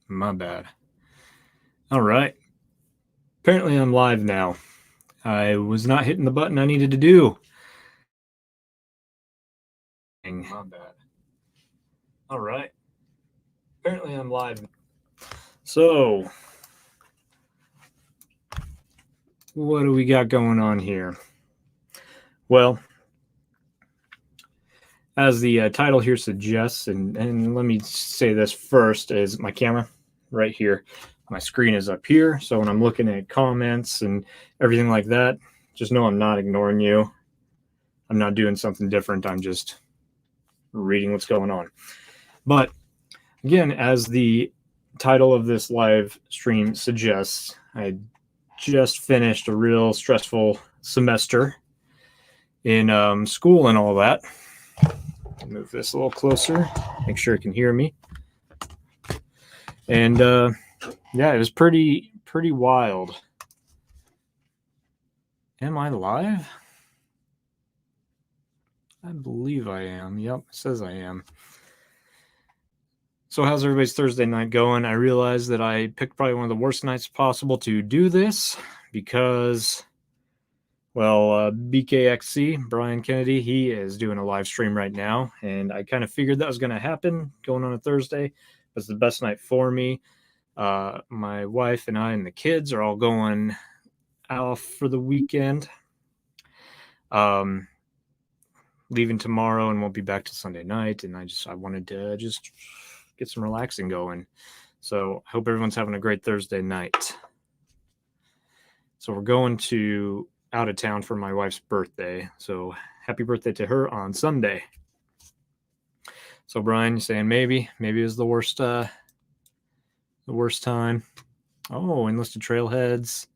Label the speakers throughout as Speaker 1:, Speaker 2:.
Speaker 1: My bad. All right. Apparently I'm live now. I was not hitting the button I needed to do. My bad. All right. Apparently I'm live. So, what do we got going on here? Well, as the title here suggests, and let me say this first, is my camera right here. My screen is up here, so when I'm looking at comments and everything like that, just know I'm not ignoring you. I'm not doing something different. I'm just reading what's going on. But again, as the title of this live stream suggests, I just finished a real stressful semester in school and all that. Move this a little closer, make sure it can hear me. And yeah, it was pretty wild. Am I live? I believe I am. Yep, it says I am. So how's everybody's Thursday night going? I realized that I picked probably one of the worst nights possible to do this because, well, BKXC, Brian Kennedy, he is doing a live stream right now, and I kind of figured that was going to happen going on a Thursday. It's the best night for me. My wife and I and the kids are all going off for the weekend. Leaving tomorrow and won't be back till Sunday night, and I wanted to just get some relaxing going. So I hope everyone's having a great Thursday night. So we're going to out of town for my wife's birthday. So happy birthday to her on Sunday. So Brian, you're saying maybe it was the worst time. Oh, enlisted trailheads.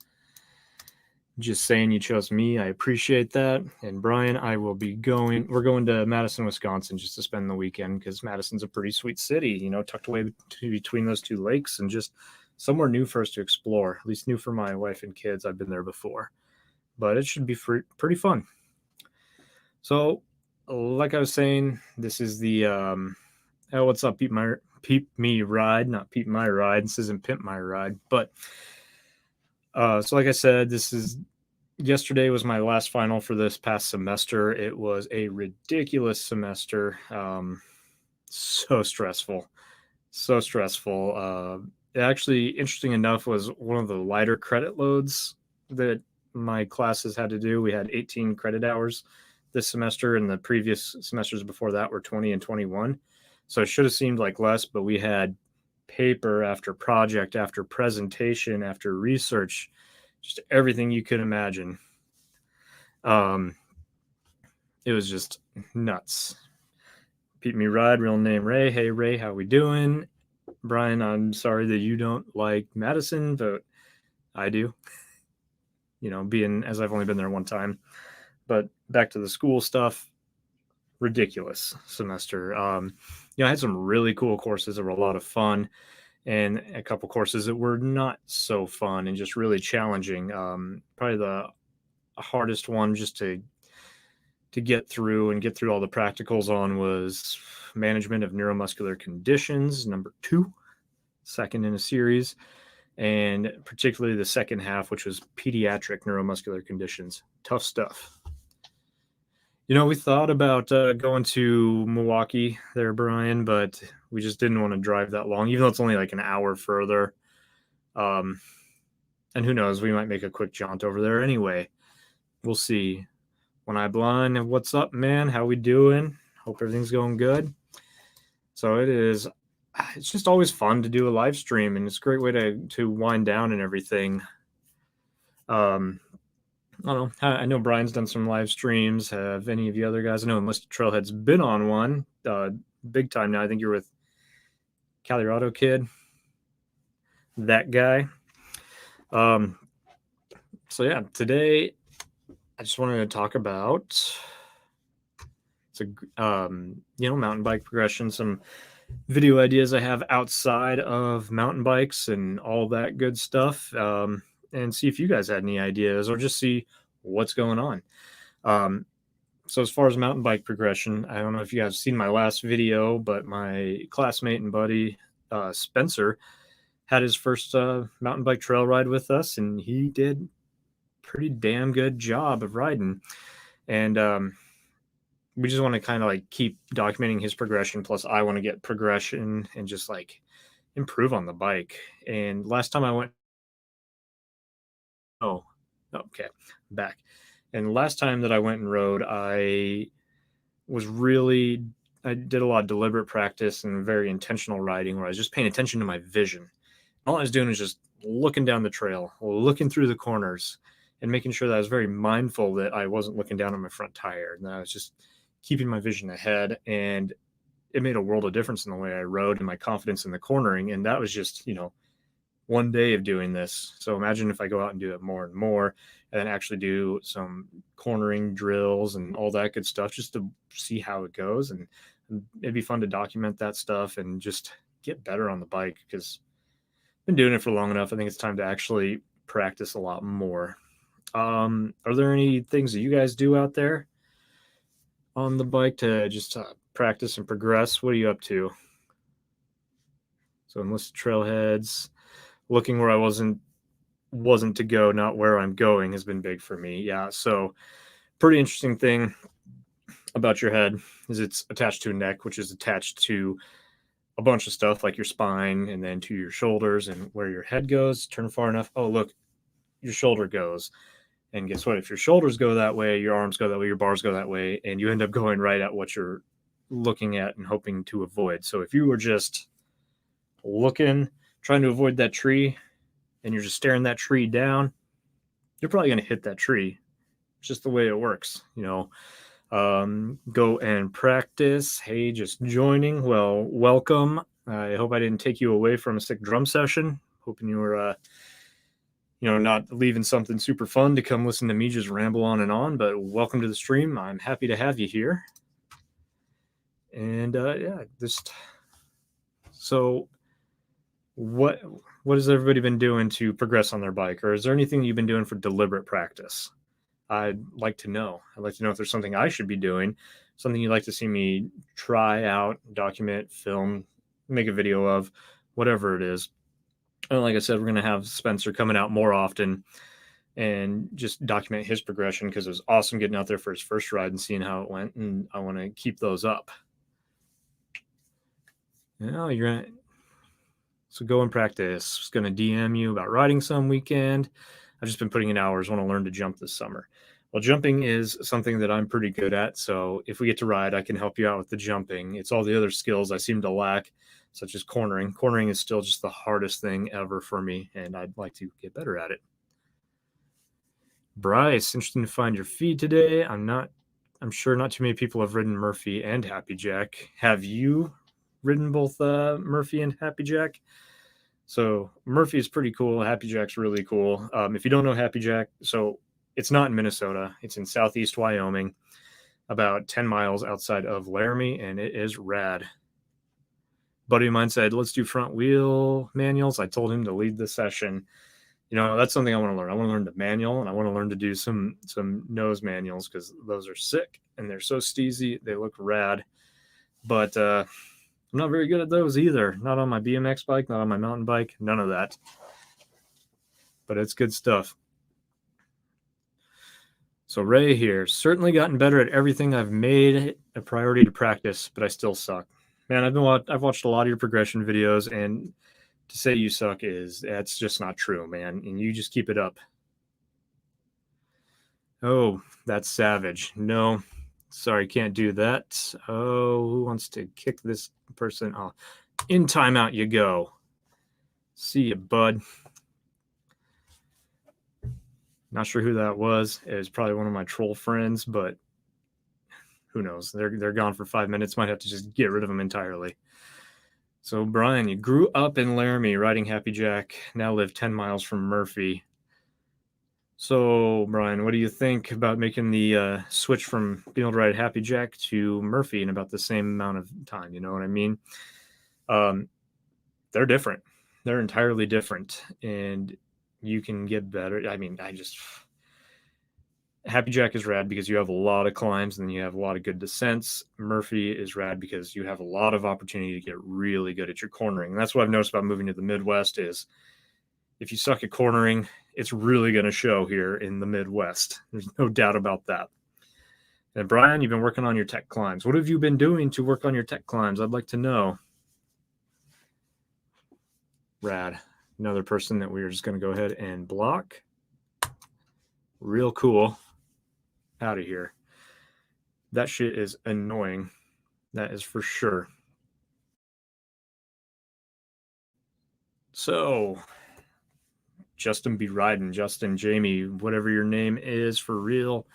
Speaker 1: Just saying you chose me. I appreciate that. And Brian, we're going to Madison, Wisconsin just to spend the weekend because Madison's a pretty sweet city, tucked away between those two lakes and just somewhere new for us to explore, at least new for my wife and kids. I've been there before, but it should be pretty fun. So like I was saying, this is the, what's up, Peep Me Ride, not Peep My Ride. This isn't Pimp My Ride, but so like I said, yesterday was my last final for this past semester. It was a ridiculous semester. So stressful. Actually, interesting enough, was one of the lighter credit loads that my classes had to do. We had 18 credit hours this semester, and the previous semesters before that were 20 and 21. So it should have seemed like less, but we had paper after project after presentation after research, just everything you could imagine. It was just nuts. Peep Me Ride, real name Ray. Hey Ray, how we doing? Brian, I'm sorry that you don't like Madison, but I do. Being as I've only been there one time. But back to the school stuff. Ridiculous semester. I had some really cool courses that were a lot of fun, and a couple courses that were not so fun and just really challenging. Probably the hardest one just to get through all the practicals on was management of neuromuscular conditions, number 2, second in a series, and particularly the second half, which was pediatric neuromuscular conditions. Tough stuff. We thought about going to Milwaukee there, Brian, but we just didn't want to drive that long, even though it's only like an hour further. And who knows, we might make a quick jaunt over there anyway. We'll see. One Eye Blind, what's up, man? How we doing? Hope everything's going good. So it's just always fun to do a live stream, and it's a great way to wind down and everything. I don't know. I know Brian's done some live streams. Have any of you other guys? I know Enlisted Trailhead's been on one, big time now. I think you're with Colorado Kid, that guy. So yeah, today I just wanted to talk about mountain bike progression, some video ideas I have outside of mountain bikes and all that good stuff, and see if you guys had any ideas or just see what's going on. So as far as mountain bike progression, I don't know if you guys have seen my last video, but my classmate and buddy, Spencer, had his first mountain bike trail ride with us, and he did pretty damn good job of riding. And we just want to kind of like keep documenting his progression. Plus, I want to get progression and just like improve on the bike. And last time I went, oh, okay, back. And last time that I went and rode, I did a lot of deliberate practice and very intentional riding where I was just paying attention to my vision. All I was doing was just looking down the trail, looking through the corners, and making sure that I was very mindful that I wasn't looking down on my front tire and that I was just keeping my vision ahead. And it made a world of difference in the way I rode and my confidence in the cornering. And that was just, one day of doing this. So imagine if I go out and do it more and more and then actually do some cornering drills and all that good stuff just to see how it goes. And it'd be fun to document that stuff and just get better on the bike because I've been doing it for long enough. I think it's time to actually practice a lot more. Are there any things that you guys do out there on the bike to just practice and progress? What are you up to? So enlisted trailheads, looking where I wasn't to go, not where I'm going has been big for me. Yeah. So pretty interesting thing about your head is it's attached to a neck, which is attached to a bunch of stuff like your spine and then to your shoulders and where your head goes. Turn far enough. Oh, look, your shoulder goes. And guess what? If your shoulders go that way, your arms go that way, your bars go that way, and you end up going right at what you're looking at and hoping to avoid. So if you were just looking, trying to avoid that tree, and you're just staring that tree down, you're probably going to hit that tree. It's just the way it works, Go and practice. Hey, just joining. Well, welcome. I hope I didn't take you away from a sick drum session. Hoping you were not leaving something super fun to come listen to me just ramble on and on, but welcome to the stream. I'm happy to have you here. And so what has everybody been doing to progress on their bike? Or is there anything you've been doing for deliberate practice? I'd like to know. I'd like to know if there's something I should be doing, something you'd like to see me try out, document, film, make a video of, whatever it is. And like I said, we're going to have Spencer coming out more often and just document his progression because it was awesome getting out there for his first ride and seeing how it went. And I want to keep those up. So go and practice. I was going to DM you about riding some weekend. I've just been putting in hours. I want to learn to jump this summer. Well, jumping is something that I'm pretty good at. So if we get to ride, I can help you out with the jumping. It's all the other skills I seem to lack, such as cornering. Cornering is still just the hardest thing ever for me, and I'd like to get better at it. Bryce, interesting to find your feed today. I'm sure not too many people have ridden Murphy and Happy Jack. Have you ridden both Murphy and Happy Jack? So Murphy is pretty cool. Happy Jack's really cool. If you don't know Happy Jack, so it's not in Minnesota. It's in southeast Wyoming, about 10 miles outside of Laramie, and it is rad. Buddy of mine said, let's do front wheel manuals. I told him to lead the session. That's something I want to learn. I want to learn the manual, and I want to learn to do some nose manuals because those are sick, and they're so steezy. They look rad. But I'm not very good at those either. Not on my BMX bike, not on my mountain bike, none of that. But it's good stuff. So Ray here, certainly gotten better at everything. I've made a priority to practice, but I still suck. Man, I've watched a lot of your progression videos, and to say you suck that's just not true, man. And you just keep it up. Oh, that's savage. No, sorry, can't do that. Oh, who wants to kick this person off? In timeout you go. See you, bud. Not sure who that was. It was probably one of my troll friends, but who knows? They're gone for 5 minutes. Might have to just get rid of them entirely. So, Brian, you grew up in Laramie riding Happy Jack, now live 10 miles from Murphy. So, Brian, what do you think about making the switch from being able to ride Happy Jack to Murphy in about the same amount of time? You know what I mean? They're different. They're entirely different. And you can get better. I mean, Happy Jack is rad because you have a lot of climbs and you have a lot of good descents. Murphy is rad because you have a lot of opportunity to get really good at your cornering. And that's what I've noticed about moving to the Midwest is if you suck at cornering, it's really going to show here in the Midwest. There's no doubt about that. And Brian, you've been working on your tech climbs. What have you been doing to work on your tech climbs? I'd like to know. Rad. Another person that we're just going to go ahead and block. Real cool. Out of here. That shit is annoying. That is for sure. So, Justin be riding. Justin, Jamie, whatever your name is for real.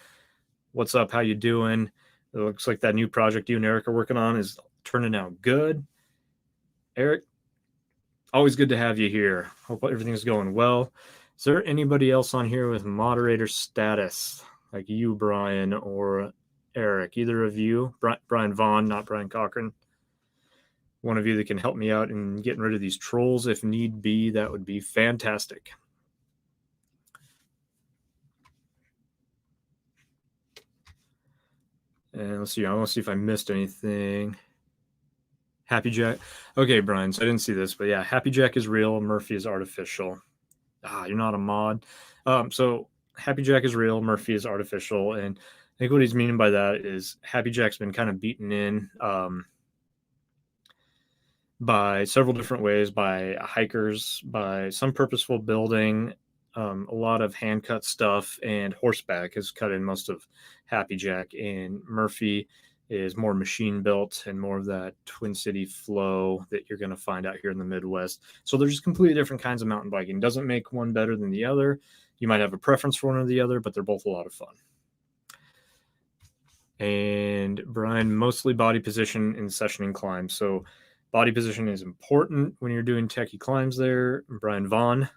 Speaker 1: What's up? How you doing? It looks like that new project you and Eric are working on is turning out good. Eric, always good to have you here. Hope everything's going well. Is there anybody else on here with moderator status, like you, Brian, or Eric? Either of you, Brian Vaughn, not Brian Cochran. One of you that can help me out in getting rid of these trolls if need be, that would be fantastic. And let's see, I want to see if I missed anything. Happy Jack. Okay, Brian, so I didn't see this, but yeah, Happy Jack is real, Murphy is artificial. You're not a mod. So Happy Jack is real, Murphy is artificial, and I think what he's meaning by that is Happy Jack's been kind of beaten in by several different ways, by hikers, by some purposeful building, a lot of hand cut stuff, and horseback has cut in most of Happy Jack. And Murphy is more machine built and more of that Twin City flow that you're going to find out here in the Midwest. So there's just completely different kinds of mountain biking. Doesn't make one better than the other. You might have a preference for one or the other, but they're both a lot of fun. And Brian, mostly body position in sessioning climbs. So body position is important when you're doing techie climbs there. Brian Vaughn,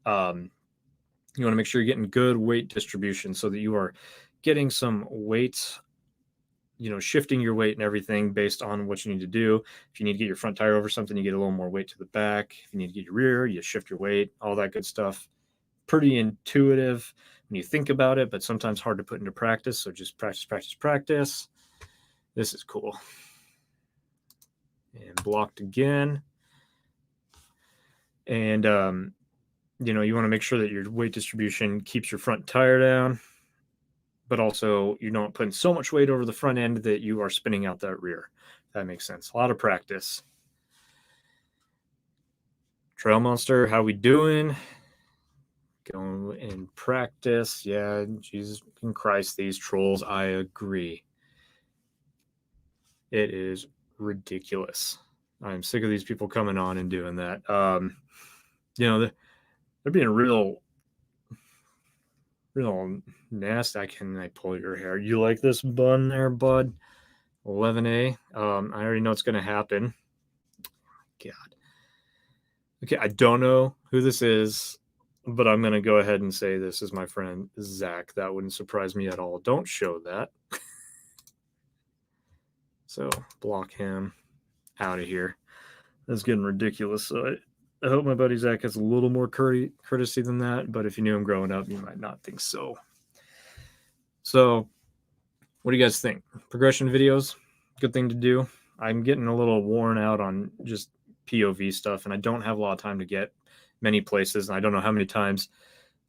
Speaker 1: you want to make sure you're getting good weight distribution so that you are getting some weight, shifting your weight and everything based on what you need to do. If you need to get your front tire over something, you get a little more weight to the back. If you need to get your rear, you shift your weight, all that good stuff. Pretty intuitive when you think about it, but sometimes hard to put into practice. So just practice, practice, practice. This is cool. And blocked again. And, you want to make sure that your weight distribution keeps your front tire down, but also you're not putting so much weight over the front end that you are spinning out that rear. That makes sense. A lot of practice. Trail Monster, how we doing? Going in practice. Yeah, Jesus Christ, these trolls. I agree. It is ridiculous. I'm sick of these people coming on and doing that. They're being real nasty. Can I pull your hair? You like this bun there, bud? 11A. I already know what's going to happen. God. Okay, I don't know who this is, but I'm going to go ahead and say this is my friend Zach. That wouldn't surprise me at all. Don't show that. So block him out of here. That's getting ridiculous. So I hope my buddy Zach has a little more courtesy than that, but if you knew him growing up, you might not think so. So what do you guys think? Progression videos, good thing to do. I'm getting a little worn out on just POV stuff, and I don't have a lot of time to get many places, and I don't know how many times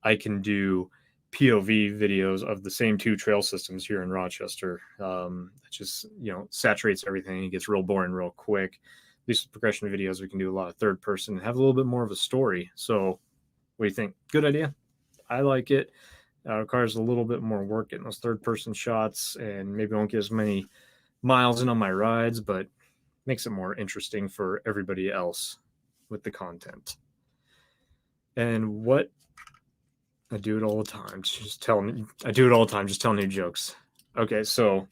Speaker 1: I can do POV videos of the same two trail systems here in Rochester. It just, saturates everything. It gets real boring real quick. At least with progression videos, we can do a lot of third person and have a little bit more of a story. So what do you think? Good idea. I like it. Requires a little bit more work getting those third person shots, and maybe I won't get as many miles in on my rides, but makes it more interesting for everybody else with the content. And what I do it all the time. Just telling new jokes. Okay, so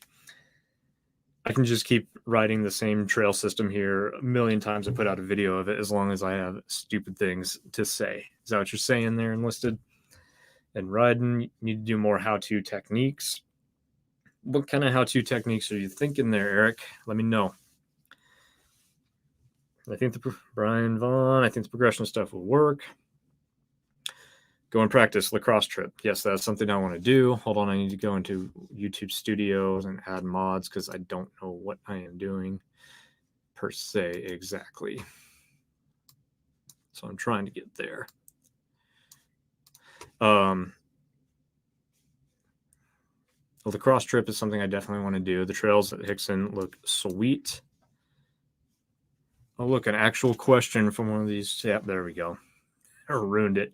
Speaker 1: I can just keep riding the same trail system here a million times and put out a video of it as long as I have stupid things to say. Is that what you're saying there, Enlisted? And riding, you need to do more how-to techniques. What kind of how-to techniques are you thinking there, Eric? Let me know. I think Brian Vaughn, I think the progression stuff will work. Go and practice lacrosse trip. Yes, that's something I want to do. Hold on, I need to go into YouTube Studios and add mods because I don't know what I am doing per se exactly. So I'm trying to get there. The lacrosse trip is something I definitely want to do. The trails at Hickson look sweet. Oh, look, an actual question from one of these. Yeah, there we go. I ruined it.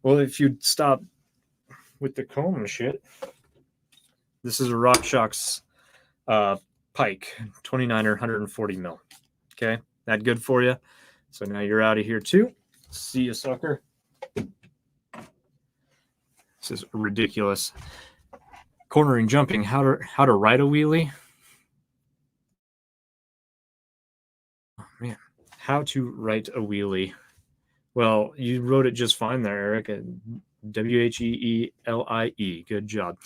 Speaker 1: Well, if you'd stop with the comb and shit. This is a RockShox Pike, 29er, 140 mil. Okay, that good for you? So now you're out of here too. See you, sucker. This is ridiculous. Cornering, jumping, how to ride a wheelie. Oh man, how to write a wheelie. Well, you wrote it just fine there, Eric. Wheelie. Good job.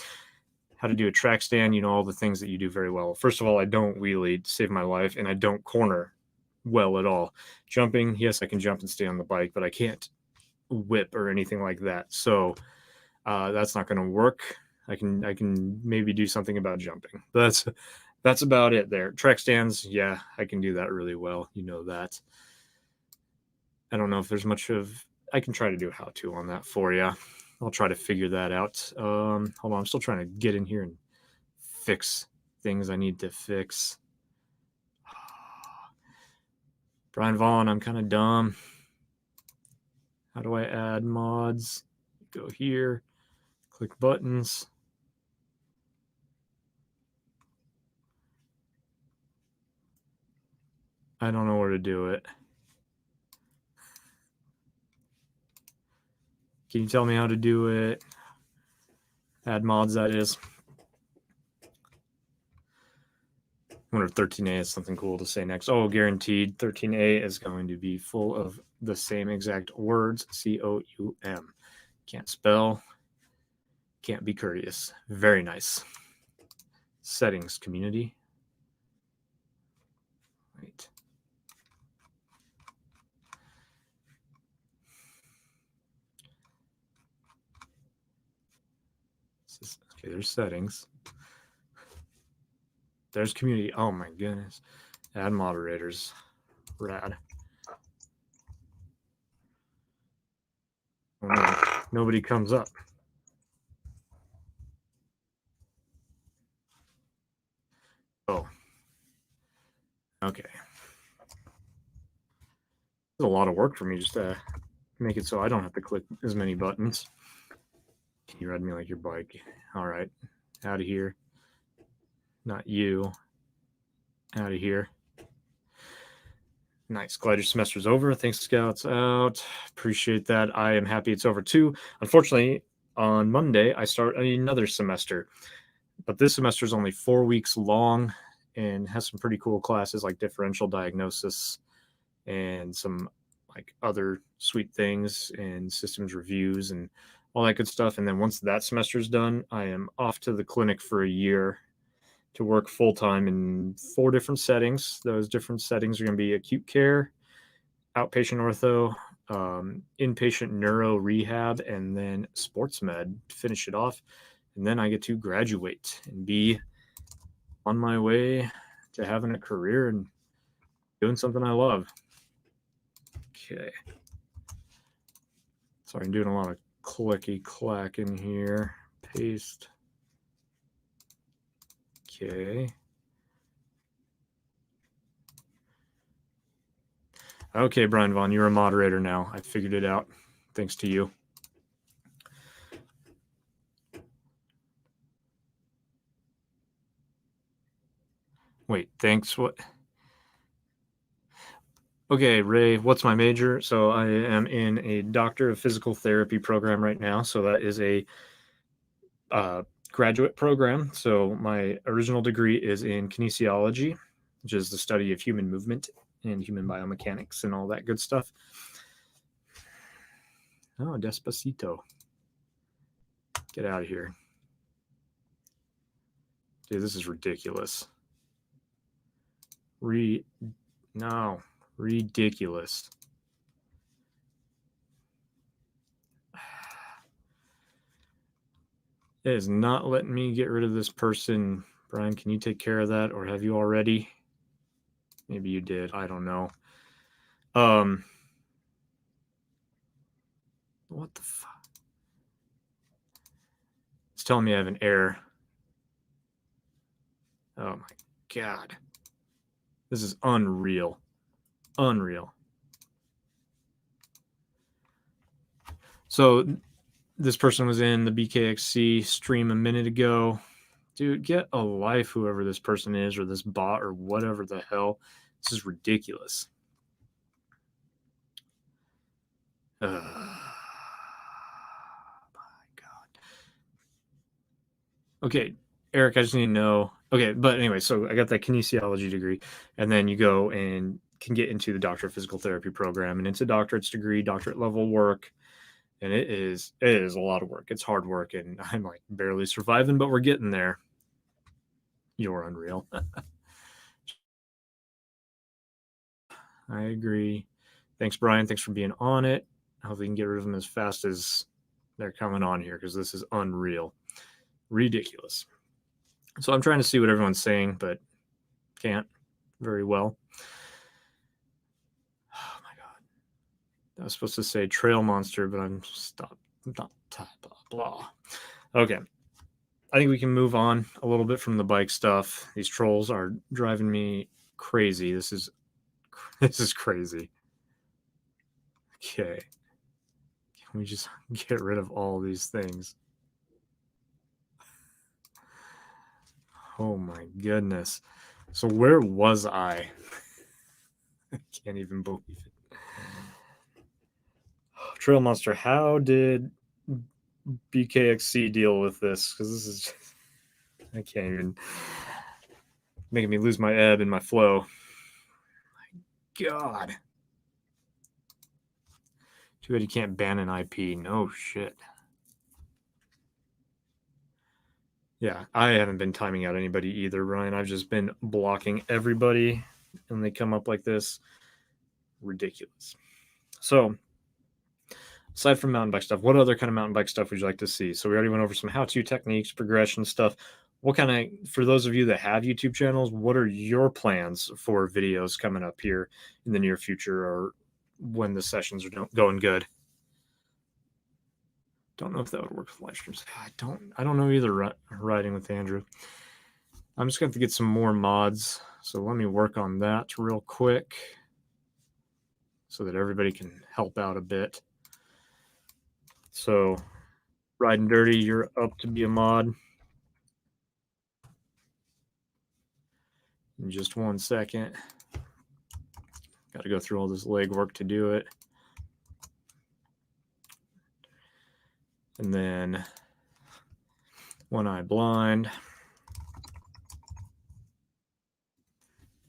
Speaker 1: How to do a track stand, you know, all the things that you do very well. First of all, I don't wheelie to save my life, and I don't corner well at all. Jumping, yes, I can jump and stay on the bike, but I can't whip or anything like that. So that's not going to work. I can maybe do something about jumping. That's about it there. Track stands, yeah, I can do that really well. You know that. I don't know if there's much of. I can try to do a how-to on that for you. I'll try to figure that out. Hold on, I'm still trying to get in here and fix things I need to fix. Brian Vaughn, I'm kind of dumb. How do I add mods? Go here, click buttons. I don't know where to do it. Can you tell me how to do it? Add mods, that is. I wonder if 13A is something cool to say next. Oh, guaranteed. 13A is going to be full of the same exact words. C-O-U-M. Can't spell. Can't be courteous. Very nice. Settings, community. Wait. Okay, there's settings. There's community. Oh my goodness. Add moderators. Rad. Oh no, nobody comes up. Oh. Okay. It's a lot of work for me just to make it so I don't have to click as many buttons. Can you ride me like your bike? All right. Out of here. Not you. Out of here. Nice. Glad your semester's over. Thanks, Scouts out. Appreciate that. I am happy it's over too. Unfortunately, on Monday, I start another semester. But this semester is only 4 weeks long and has some pretty cool classes like differential diagnosis and some like other sweet things and systems reviews and all that good stuff. And then once that semester is done, I am off to the clinic for a year to work full time in 4 different settings. Those different settings are going to be acute care, outpatient ortho, inpatient neuro rehab, and then sports med to finish it off. And then I get to graduate and be on my way to having a career and doing something I love. Okay. Sorry, I'm doing a lot of clicky clack in here. Paste. Okay. Okay, Brian Vaughn, you're a moderator now. I figured it out. Thanks to you. Wait, thanks. What? Okay, Ray, what's my major? So I am in a Doctor of Physical Therapy program right now. So that is a graduate program. So my original degree is in kinesiology, which is the study of human movement and human biomechanics and all that good stuff. Oh, Despacito. Get out of here. Dude, this is ridiculous. No, ridiculous. It is not letting me get rid of this person. Brian, can you take care of that, or have you already? Maybe you did. I don't know. What the fuck? It's telling me I have an error. Oh my God. This is unreal. Unreal. So this person was in the BKXC stream a minute ago. Dude, get a life, whoever this person is, or this bot, or whatever the hell. This is ridiculous. My God. Okay, Eric, I just need to know. Okay, but anyway, so I got that kinesiology degree, and then you go and can get into the doctorate of physical therapy program, and it's a doctorate's degree, doctorate level work, and it is a lot of work. It's hard work, and I'm like barely surviving, but we're getting there. You're unreal. I agree. Thanks, Brian. Thanks for being on it. I hope we can get rid of them as fast as they're coming on here, because this is unreal. Ridiculous. So I'm trying to see what everyone's saying, but can't very well. Oh my God. I was supposed to say trail monster, but I'm stop. Blah, blah, blah. Okay. I think we can move on a little bit from the bike stuff. These trolls are driving me crazy. This is crazy. Okay. Can we just get rid of all these things? Oh my goodness. So where was I? I can't even believe it. Trail Monster, how did BKXC deal with this? Because this is just, I can't even, making me lose my ebb and my flow. My God. Too bad you can't ban an IP. No shit. Yeah, I haven't been timing out anybody either, Ryan. I've just been blocking everybody, and they come up like this. Ridiculous. So, aside from mountain bike stuff, what other kind of mountain bike stuff would you like to see? So we already went over some how-to techniques, progression stuff. What kind of, for those of you that have YouTube channels, what are your plans for videos coming up here in the near future, or when the sessions are going good? Don't know if that would work with live streams. I don't know either. Riding with Andrew. I'm just going to have to get some more mods. So let me work on that real quick so that everybody can help out a bit. So Riding Dirty, you're up to be a mod. In just 1 second. Got to go through all this legwork to do it. And then One Eye Blind.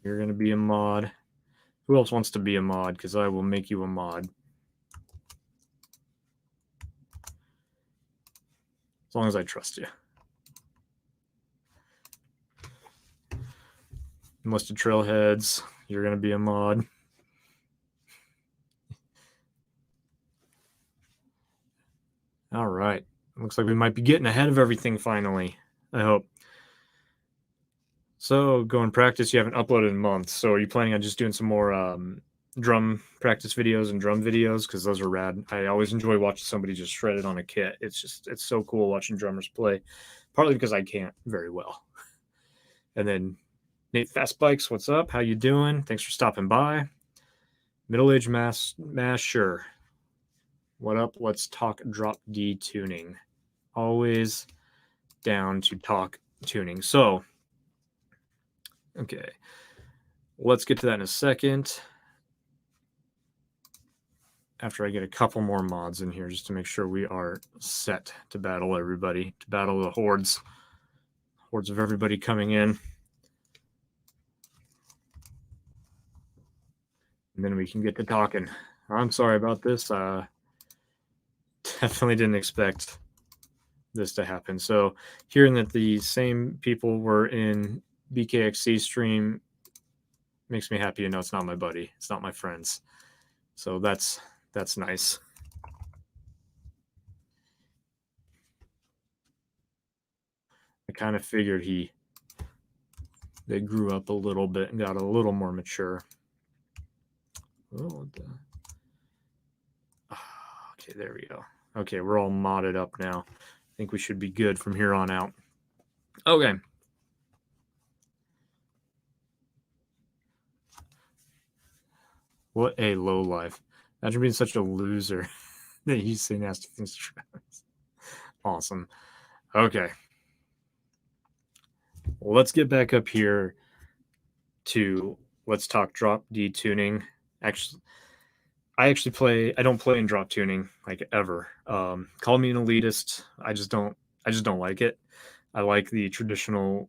Speaker 1: You're going to be a mod. Who else wants to be a mod? Because I will make you a mod. As long as I trust you. Enlisted Trailheads, you're going to be a mod. All right. Looks like we might be getting ahead of everything finally. I hope. So, go and practice. You haven't uploaded in months. So, are you planning on just doing some more drum practice videos and drum videos? Because those are rad. I always enjoy watching somebody just shred it on a kit. It's so cool watching drummers play. Partly because I can't very well. And then Nate Fast Bikes, what's up? How you doing? Thanks for stopping by. Middle-aged Masher. What up? Let's talk drop D tuning. Always down to talk tuning. So, okay. Let's get to that in a second. After I get a couple more mods in here, just to make sure we are set to battle everybody, to battle the hordes of everybody coming in. And then we can get to talking. I'm sorry about this. Definitely didn't expect this to happen. So hearing that the same people were in BKXC stream makes me happy to know it's not my buddy. It's not my friends. So that's nice. kind of figured they grew up a little bit and got a little more mature. Oh, okay, there we go. Okay, we're all modded up now. I think we should be good from here on out. Okay. What a low life. Imagine being such a loser that you say nasty things to Travis. Awesome. Okay. Well, let's get back up here to let's talk drop D tuning. Actually, I don't play in drop tuning like ever. Call me an elitist. I just don't like it. I like the traditional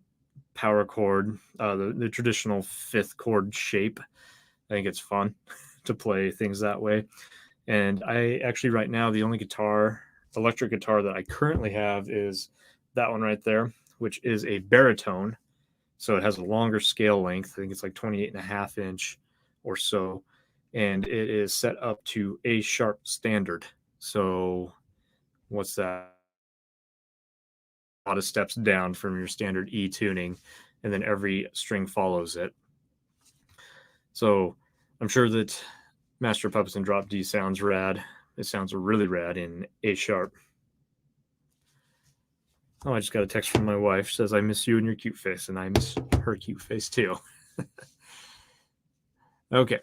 Speaker 1: power chord, the traditional fifth chord shape. I think it's fun to play things that way. And I actually right now the only electric guitar that I currently have is that one right there, which is a baritone. So it has a longer scale length. I think it's like 28.5 inch or so. And it is set up to A sharp standard. So what's that? A lot of steps down from your standard E tuning, and then every string follows it. So I'm sure that Master of Puppets and Drop D sounds rad. It sounds really rad in A sharp. Oh, I just got a text from my wife. Says, I miss you and your cute face, and I miss her cute face too. Okay.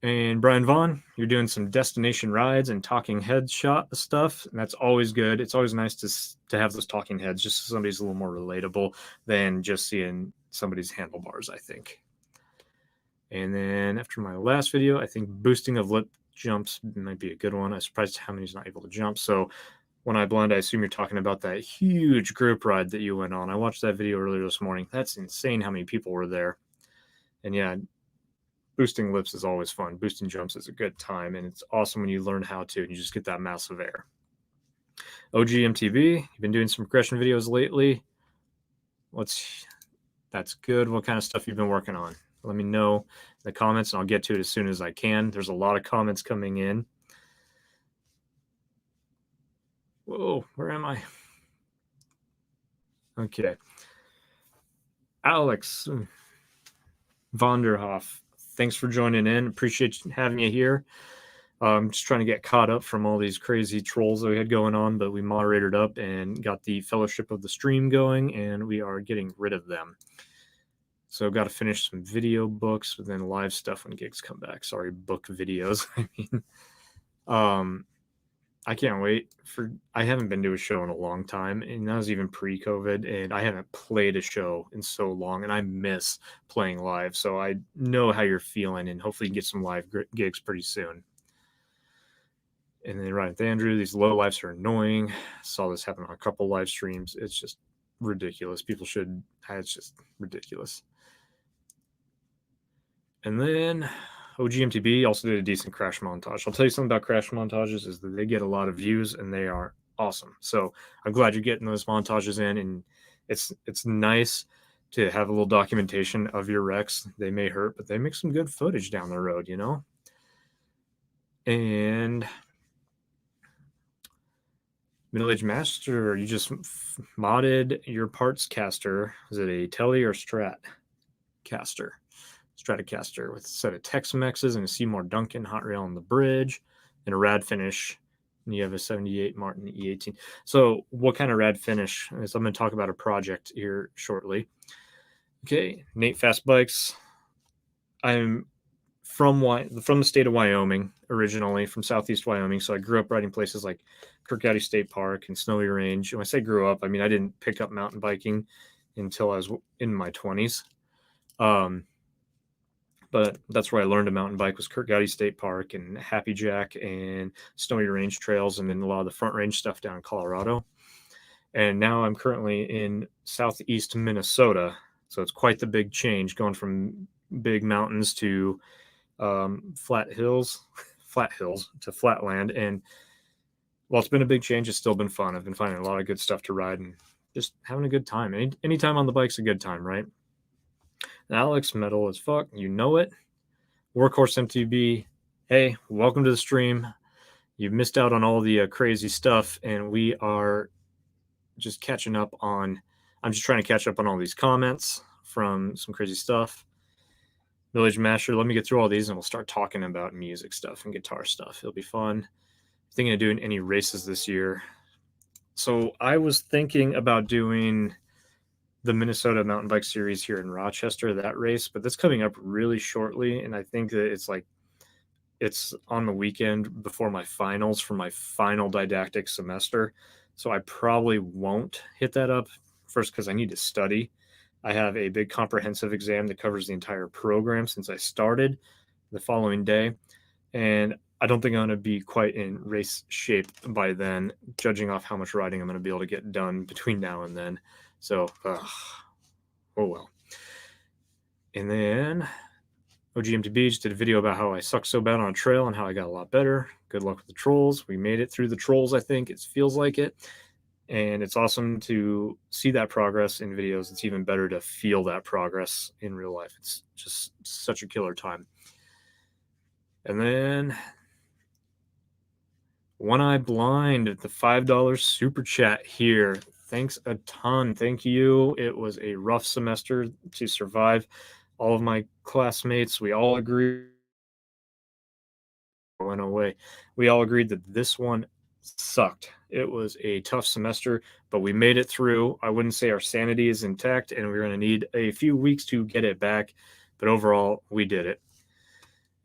Speaker 1: And Brian Vaughn, you're doing some destination rides and talking head shot stuff, and that's always good. It's always nice to have those talking heads, just so somebody's a little more relatable than just seeing somebody's handlebars, I think. And then after my last video, I think boosting of lip jumps might be a good one. I'm surprised how many he's not able to jump. So when I blend, I assume you're talking about that huge group ride that you went on. I watched that video earlier this morning. That's insane how many people were there. And yeah, boosting lips is always fun. Boosting jumps is a good time, and it's awesome when you learn how to, and you just get that massive air. OGMTV, you've been doing some progression videos lately. That's good. What kind of stuff you've been working on? Let me know in the comments, and I'll get to it as soon as I can. There's a lot of comments coming in. Whoa, where am I? Okay. Alex Vonderhoff, thanks for joining in. Appreciate having you here. I'm just trying to get caught up from all these crazy trolls that we had going on, but we moderated up and got the Fellowship of the Stream going, and we are getting rid of them. So I've got to finish some video books, but then live stuff when gigs come back. Sorry, book videos. I can't wait I haven't been to a show in a long time, and that was even pre-COVID, and I haven't played a show in so long, and I miss playing live. So I know how you're feeling, and hopefully you can get some live gigs pretty soon. And then Ryan Andrew, these low lives are annoying. Saw this happen on a couple live streams. It's just ridiculous. It's just ridiculous. And then OGMTB also did a decent crash montage. I'll tell you something about crash montages is that they get a lot of views and they are awesome. So I'm glad you're getting those montages in, and it's nice to have a little documentation of your wrecks. They may hurt, but they make some good footage down the road, you know? And Middle-aged Master, you just modded your parts caster. Is it a Tele or Strat caster? Stratocaster with a set of Tex-Mexes and a Seymour Duncan hot rail on the bridge and a rad finish. And you have a 78 Martin E18. So what kind of rad finish? So I'm going to talk about a project here shortly. Okay, Nate Fast Bikes. I'm from the state of Wyoming originally, from southeast Wyoming. So I grew up riding places like Cescarelli State Park and Snowy Range. When I say grew up, I mean I didn't pick up mountain biking until I was in my 20s. But that's where I learned to mountain bike was Cescarelli State Park and Happy Jack and Snowy Range trails, and then a lot of the Front Range stuff down in Colorado. And now I'm currently in southeast Minnesota. So it's quite the big change going from big mountains to flat hills to flatland. And while it's been a big change, it's still been fun. I've been finding a lot of good stuff to ride and just having a good time. Anytime on the bike's a good time, right? Alex, metal as fuck, you know it. Workhorse MTB, hey, welcome to the stream. You've missed out on all the crazy stuff, and we are just catching up on I'm just trying to catch up on all these comments from some crazy stuff. Village Masher, let me get through all these and we'll start talking about music stuff and guitar stuff. It'll be fun. Thinking of doing any races this year. So I was thinking about doing the Minnesota Mountain Bike Series here in Rochester, that race, but that's coming up really shortly. And I think that it's on the weekend before my finals for my final didactic semester. So I probably won't hit that up first because I need to study. I have a big comprehensive exam that covers the entire program since I started the following day. And I don't think I'm going to be quite in race shape by then, judging off how much riding I'm going to be able to get done between now and then. So, oh well. And then OGMTB just did a video about how I sucked so bad on a trail and how I got a lot better. Good luck with the trolls. We made it through the trolls, I think. It feels like it. And it's awesome to see that progress in videos. It's even better to feel that progress in real life. It's just such a killer time. And then One Eye Blind, the $5 super chat here. Thanks a ton. Thank you. It was a rough semester to survive. All of my classmates, we all agreed. Went away. We all agreed that this one sucked. It was a tough semester, but we made it through. I wouldn't say our sanity is intact, and we're going to need a few weeks to get it back. But overall, we did it.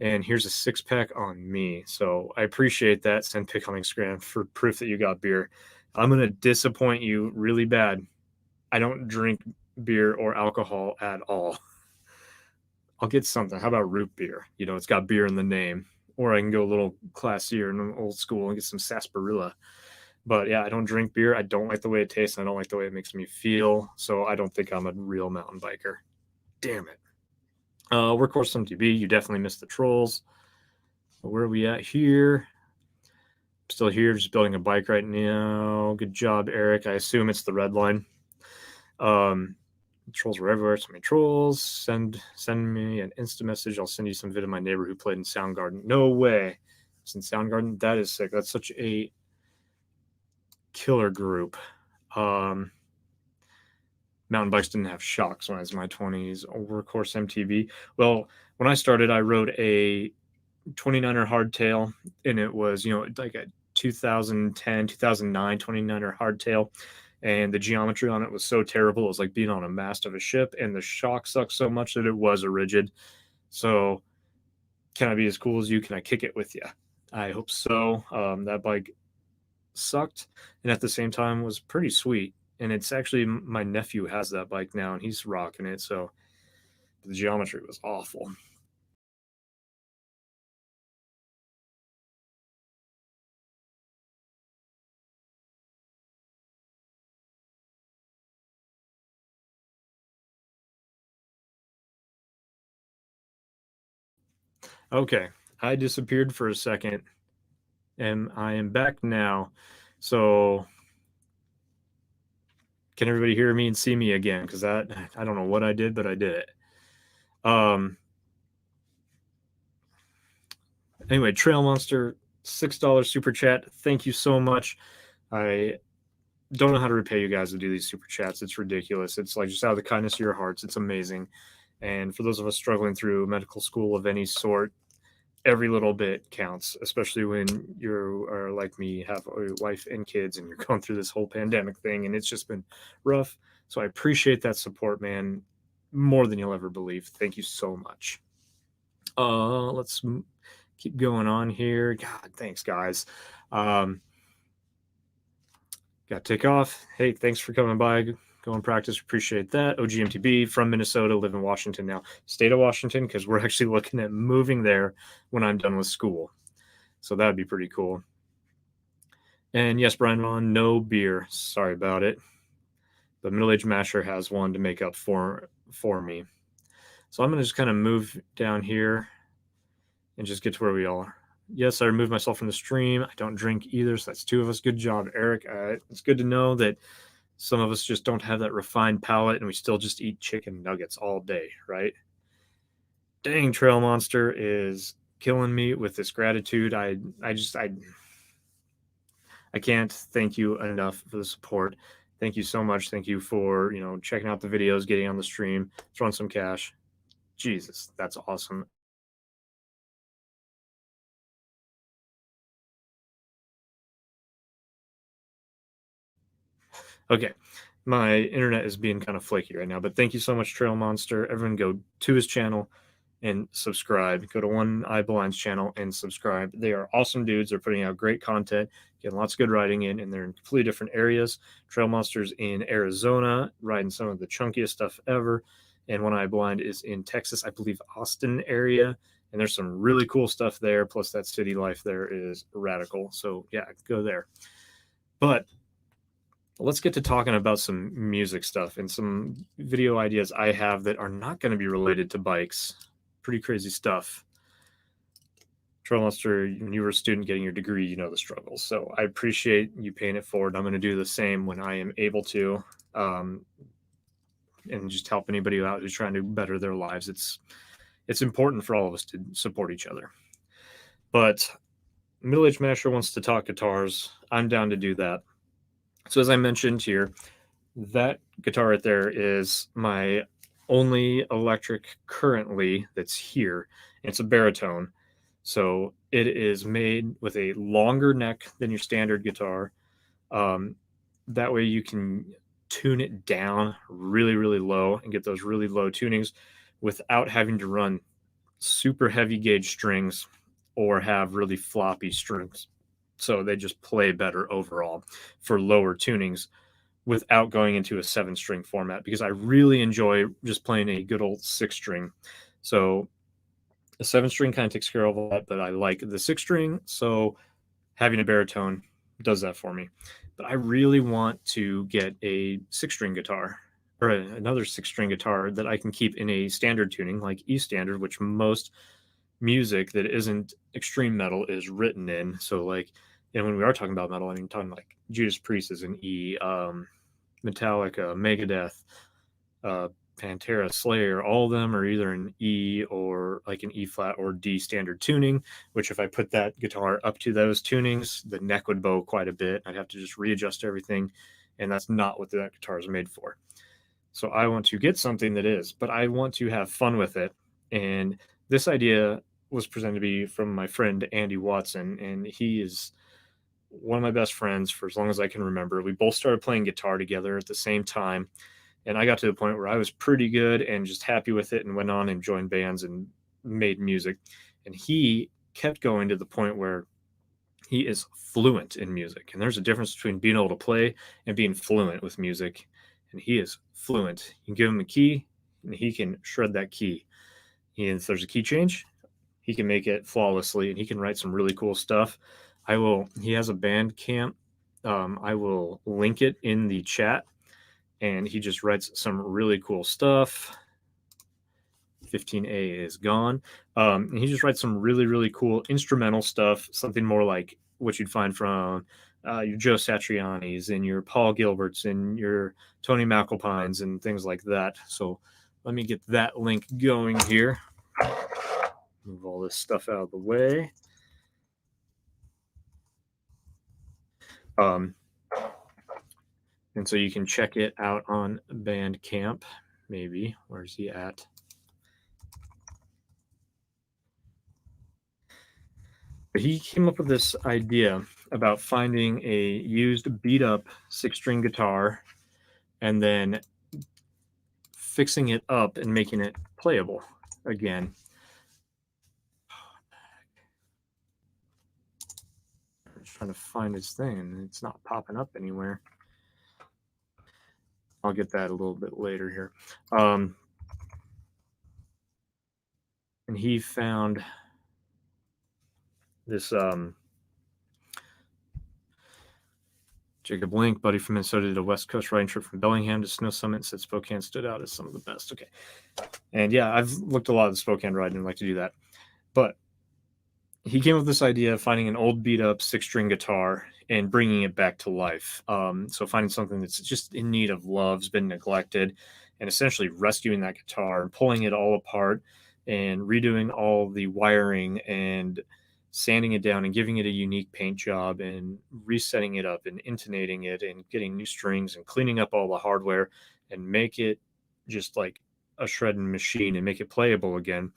Speaker 1: And here's a 6-pack on me. So I appreciate that. Send pic on Instagram for proof that you got beer. I'm going to disappoint you really bad. I don't drink beer or alcohol at all. I'll get something. How about root beer? You know, it's got beer in the name. Or I can go a little classier and old school and get some sarsaparilla. But yeah, I don't drink beer. I don't like the way it tastes. I don't like the way it makes me feel. So I don't think I'm a real mountain biker. Damn it. Workhorse MTB, you definitely missed the trolls. Where are we at here? Still here, just building a bike right now. Good job, Eric. I assume it's the red line. Trolls were everywhere. So many trolls. Send me an Insta message. I'll send you some vid of my neighbor who played in Soundgarden. No way. It's in Soundgarden. That is sick. That's such a killer group. Mountain bikes didn't have shocks when I was in my 20s. Workhorse MTB. Well, when I started, I rode a 29er hardtail, and it was, you know, like a 2010, 2009 29er hardtail. And the geometry on it was so terrible. It was like being on a mast of a ship, and the shock sucked so much that it was a rigid. So can I be as cool as you? Can I kick it with you? I hope so. That bike sucked, and at the same time was pretty sweet. And it's actually, my nephew has that bike now, and he's rocking it. So the geometry was awful. Okay, I disappeared for a second, and I am back now. So can everybody hear me and see me again? Because I don't know what I did, but I did it. Anyway, Trail Monster, $6 super chat. Thank you so much. I don't know how to repay you guys to do these super chats. It's ridiculous. It's like just out of the kindness of your hearts. It's amazing. And for those of us struggling through medical school of any sort, every little bit counts, especially when you are like me, have a wife and kids, and you're going through this whole pandemic thing, and it's just been rough. So I appreciate that support, man, more than you'll ever believe. Thank you so much. Let's keep going on here. God, thanks, guys. Got to take off. Hey, thanks for coming by. Go and practice. Appreciate that. OGMTB from Minnesota, live in Washington now. State of Washington, because we're actually looking at moving there when I'm done with school. So that'd be pretty cool. And yes, Brian Vaughn, no beer. Sorry about it. But Middle Age Masher has one to make up for me. So I'm going to just kind of move down here and just get to where we are. Yes, I removed myself from the stream. I don't drink either, so that's 2 of us. Good job, Eric. It's good to know that some of us just don't have that refined palate, and we still just eat chicken nuggets all day, right? Dang, Trail Monster is killing me with this gratitude. I can't thank you enough for the support. Thank you so much. Thank you for, checking out the videos, getting on the stream, throwing some cash. Jesus, that's awesome. Okay, my internet is being kind of flaky right now, but thank you so much, Trail Monster. Everyone go to his channel and subscribe. Go to One Eye Blind's channel and subscribe. They are awesome dudes. They're putting out great content, getting lots of good riding in, and they're in completely different areas. Trail Monster's in Arizona, riding some of the chunkiest stuff ever. And One Eye Blind is in Texas, I believe Austin area. And there's some really cool stuff there. Plus, that city life there is radical. So, yeah, go there. But let's get to talking about some music stuff and some video ideas I have that are not going to be related to bikes. Pretty crazy stuff. Trail Monster, when you were a student getting your degree, you know the struggles. So I appreciate you paying it forward. I'm going to do the same when I am able to, and just help anybody out who's trying to better their lives. It's important for all of us to support each other. But Middle Aged Masher wants to talk guitars. I'm down to do that. So as I mentioned here, that guitar right there is my only electric currently that's here. It's a baritone. So it is made with a longer neck than your standard guitar. That way you can tune it down really, really low and get those really low tunings without having to run super heavy gauge strings or have really floppy strings. So they just play better overall for lower tunings without going into a 7-string format, because I really enjoy just playing a good old 6-string. So a 7-string kind of takes care of all that, but I like the 6-string. So having a baritone does that for me. But I really want to get a 6-string guitar or another 6-string guitar that I can keep in a standard tuning like E standard, which most music that isn't extreme metal is written in. So like, and when we are talking about metal, I mean, talking like Judas Priest is an E, Metallica, Megadeth, Pantera, Slayer, all of them are either an E or like an E flat or D standard tuning, which if I put that guitar up to those tunings, the neck would bow quite a bit. I'd have to just readjust everything, and that's not what that guitar is made for. So I want to get something that is, but I want to have fun with it. And this idea was presented to me from my friend Andy Watson, and he is one of my best friends for as long as I can remember. We both started playing guitar together at the same time, and I got to the point where I was pretty good and just happy with it and went on and joined bands and made music. And he kept going to the point where he is fluent in music. And there's a difference between being able to play and being fluent with music. And he is fluent. You can give him a key and he can shred that key. And if there's a key change, he can make it flawlessly and he can write some really cool stuff. He has a Bandcamp. I will link it in the chat, and he just writes some really cool stuff. 15A is gone. And he just writes some really, really cool instrumental stuff, something more like what you'd find from your Joe Satriani's and your Paul Gilbert's and your Tony McAlpine's and things like that. So let me get that link going here. Move all this stuff out of the way. And so you can check it out on Bandcamp. Maybe. Where's he at? But he came up with this idea about finding a used beat up 6-string guitar and then fixing it up and making it playable again. I'm trying to find his thing and it's not popping up anywhere. I'll get that a little bit later here. And he found this Jacob Link, buddy from Minnesota, did a West Coast riding trip from Bellingham to Snow Summit, said Spokane stood out as some of the best. Okay. And yeah, I've looked a lot of the Spokane riding and like to do that. But he came up with this idea of finding an old beat up 6-string guitar and bringing it back to life. So finding something that's just in need of love, has been neglected, and essentially rescuing that guitar and pulling it all apart and redoing all the wiring and sanding it down and giving it a unique paint job and resetting it up and intonating it and getting new strings and cleaning up all the hardware and make it just like a shredding machine and make it playable again.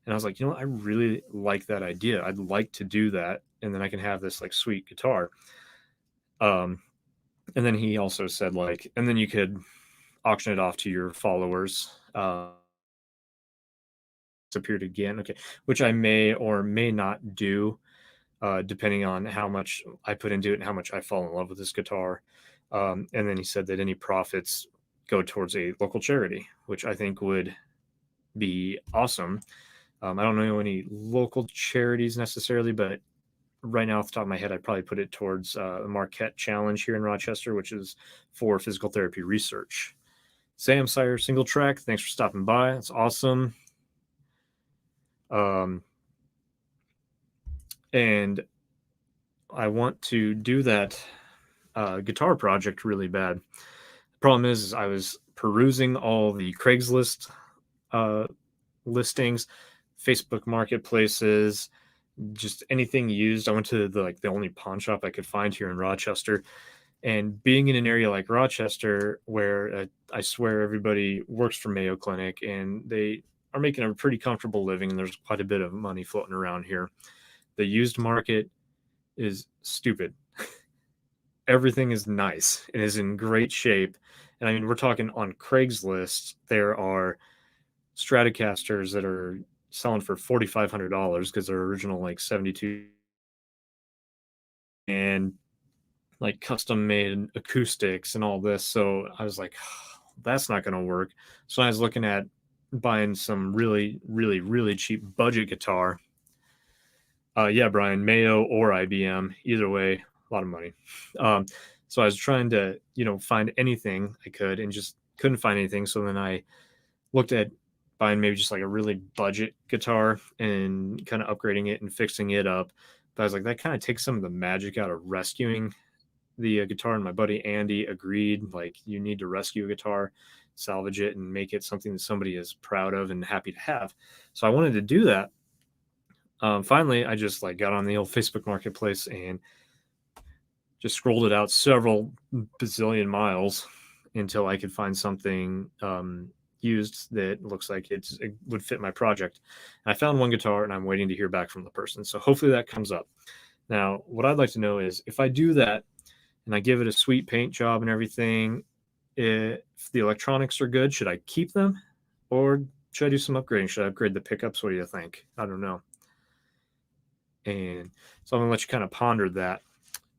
Speaker 1: And I was like, I really like that idea. I'd like to do that. And then I can have this like sweet guitar. And then he also said like, and then you could auction it off to your followers. Appeared again. Okay. Which I may or may not do, depending on how much I put into it and how much I fall in love with this guitar. And then he said that any profits go towards a local charity, which I think would be awesome. I don't know any local charities necessarily, but right now off the top of my head, I'd probably put it towards a Marquette Challenge here in Rochester, which is for physical therapy research. Sam Sire single track, thanks for stopping by. That's awesome. And I want to do that guitar project really bad. The problem is I was perusing all the Craigslist listings, Facebook marketplaces, just anything used. I went to the only pawn shop I could find here in Rochester. And being in an area like Rochester, where I swear everybody works for Mayo Clinic and they are making a pretty comfortable living, and there's quite a bit of money floating around here. The used market is stupid. Everything is nice and is in great shape. And I mean, we're talking on Craigslist, there are Stratocasters that are selling for $4,500 because they're original like 72 and like custom made acoustics and all this. So I was like, that's not going to work. So I was looking at buying some really, really, really cheap budget guitar. Yeah, Brian, Mayo or IBM, either way, a lot of money. So I was trying to, find anything I could and just couldn't find anything. So then I looked at buying maybe just like a really budget guitar and kind of upgrading it and fixing it up. But I was like, that kind of takes some of the magic out of rescuing the guitar. And my buddy Andy agreed, like, you need to rescue a guitar, salvage it, and make it something that somebody is proud of and happy to have. So I wanted to do that. Finally, I just got on the old Facebook marketplace and just scrolled it out several bazillion miles until I could find something used that looks like it would fit my project. And I found one guitar and I'm waiting to hear back from the person. So hopefully that comes up. Now, what I'd like to know is if I do that and I give it a sweet paint job and everything, if the electronics are good, should I keep them or should I do some upgrading? Should I upgrade the pickups? What do you think? I don't know. And so I'm going to let you kind of ponder that.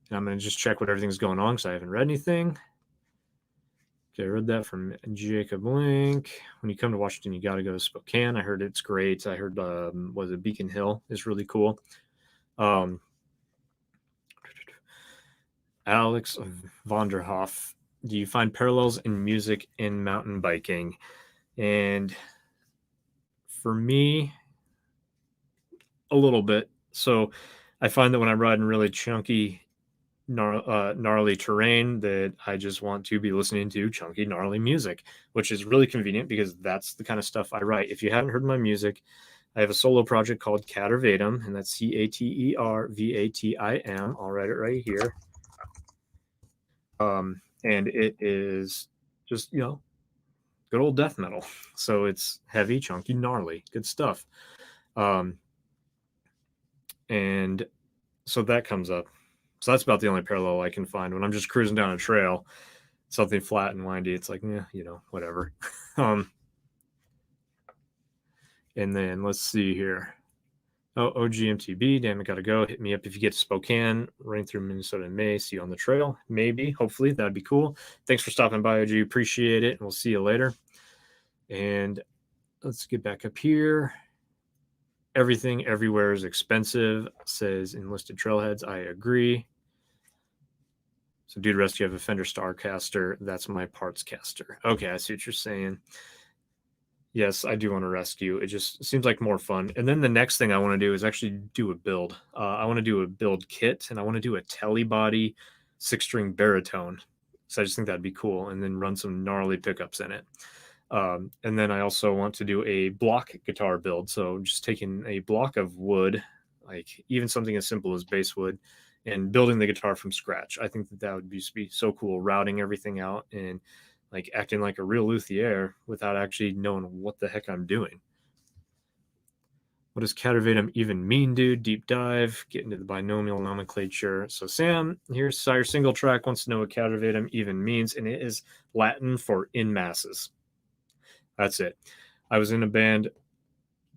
Speaker 1: And I'm going to just check what everything's going on because I haven't read anything. Okay, I read that from Jacob Link. When you come to Washington, you got to go to Spokane. I heard it's great. I heard, was it Beacon Hill is really cool. Alex Vonderhoff, do you find parallels in music in mountain biking? And for me, a little bit. So I find that when I'm riding really chunky, gnarly terrain, that I just want to be listening to chunky, gnarly music, which is really convenient because that's the kind of stuff I write. If you haven't heard my music, I have a solo project called Catervatum, and that's Catervatim. I'll write it right here. And it is just, good old death metal. So it's heavy, chunky, gnarly, good stuff. And so that comes up. So that's about the only parallel I can find when I'm just cruising down a trail, something flat and windy. It's like, whatever. And then let's see here. Oh, OGMTB, damn it, gotta go. Hit me up if you get to Spokane, running through Minnesota in May. See you on the trail. Maybe, hopefully, that'd be cool. Thanks for stopping by, OG. Appreciate it. And we'll see you later. And let's get back up here. Everything everywhere is expensive, says Enlisted Trailheads. I agree. So, Dude Rescue, you have a Fender Starcaster. That's my parts caster. Okay, I see what you're saying. Yes, I do want to rescue. It just seems like more fun. And then the next thing I want to do is actually do a build. I want to do a build kit, and I want to do a telly body 6-string baritone. So I just think that'd be cool. And then run some gnarly pickups in it. And then I also want to do a block guitar build. So just taking a block of wood, like even something as simple as basswood and building the guitar from scratch. I think that that would be so cool, routing everything out and like acting like a real luthier without actually knowing what the heck I'm doing. What does Catervatum even mean, dude? Deep dive, get into the binomial nomenclature. So Sam, here's Sire Single Track, wants to know what Catervatum even means, and it is Latin for in masses. That's it. I was in a band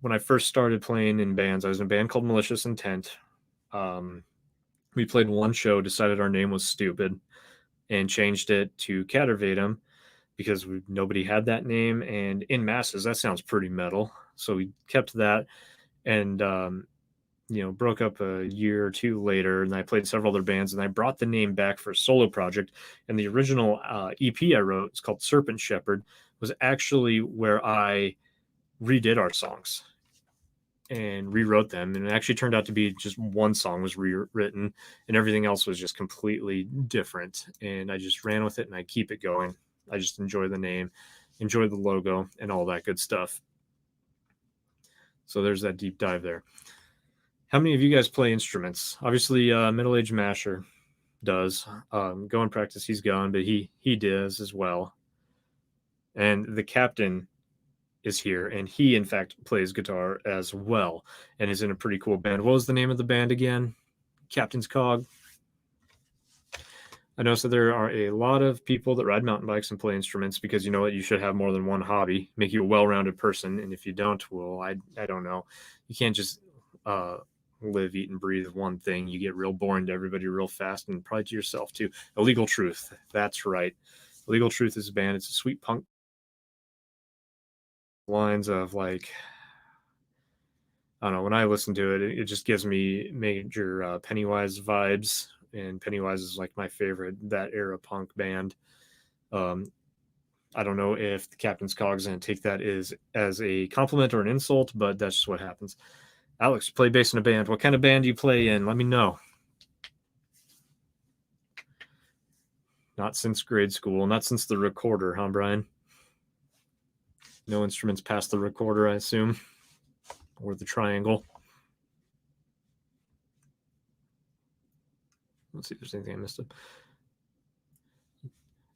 Speaker 1: when I first started playing in bands. I was in a band called Malicious Intent. We played one show, decided our name was stupid, and changed it to Catervatum because nobody had that name. And in masses, that sounds pretty metal. So we kept that and, broke up a year or two later. And I played several other bands and I brought the name back for a solo project. And the original EP I wrote, it's called Serpent Shepherd, was actually where I redid our songs and rewrote them, and it actually turned out to be just one song was rewritten and everything else was just completely different, and I just ran with it and I keep it going. I just enjoy the name, enjoy the logo, and all that good stuff. So there's that deep dive there. How many of you guys play instruments? Obviously middle-aged masher does. Go and practice, he's gone, but he does as well. And the captain is here, and he in fact plays guitar as well and is in a pretty cool band. What was the name of the band again? Captain's Cog. I noticed that there are a lot of people that ride mountain bikes and play instruments because you know what, you should have more than one hobby, make you a well-rounded person. And if you don't, well, I don't know, you can't just live, eat, and breathe one thing. You get real boring to everybody real fast, and probably to yourself too. Illegal Truth, that's right. Illegal Truth is a band. It's a sweet punk lines of like, I don't know, when I listen to it, it just gives me major Pennywise vibes, and Pennywise is like my favorite that era punk band. I don't know if the Captain's Cog's gonna take that as a compliment or an insult, but that's just what happens. Alex, play bass in a band. What kind of band do you play in? Let me know. Not since grade school, not since the recorder, huh, Brian? No instruments past the recorder, I assume, or the triangle. Let's see if there's anything I missed.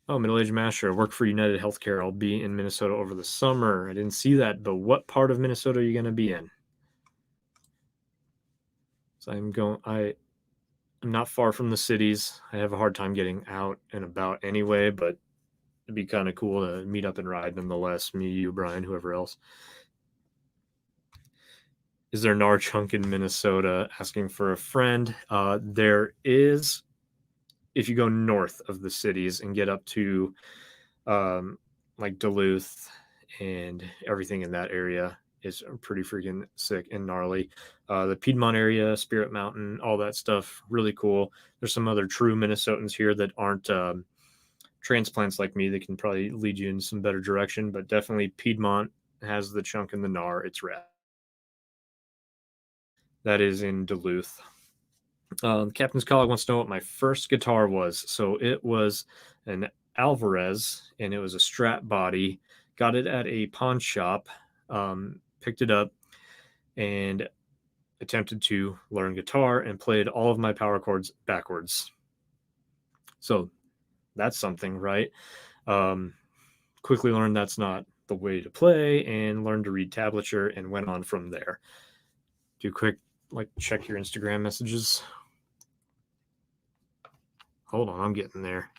Speaker 1: Oh, middle-aged masher. Work for United Healthcare. I'll be in Minnesota over the summer. I didn't see that, but what part of Minnesota are you going to be in? So I'm not far from the cities. I have a hard time getting out and about anyway, but it'd be kind of cool to meet up and ride nonetheless. Me, you, Brian, whoever else. Is there Nar Chunk in Minnesota? Asking for a friend. There is, if you go north of the cities and get up to like Duluth and everything in that area is pretty freaking sick and gnarly. The Piedmont area, Spirit Mountain, all that stuff, really cool. There's some other true Minnesotans here that aren't transplants like me that can probably lead you in some better direction, but definitely Piedmont has the chunk and the gnar. It's rad. That is in Duluth. Captain's Cog wants to know what my first guitar was. So it was an Alvarez, and it was a Strat body. Got it at a pawn shop, picked it up, and attempted to learn guitar and played all of my power chords backwards. So that's something, right? Quickly learned that's not the way to play and learned to read tablature and went on from there. Do quick, like, check your Instagram messages. Hold on, I'm getting there.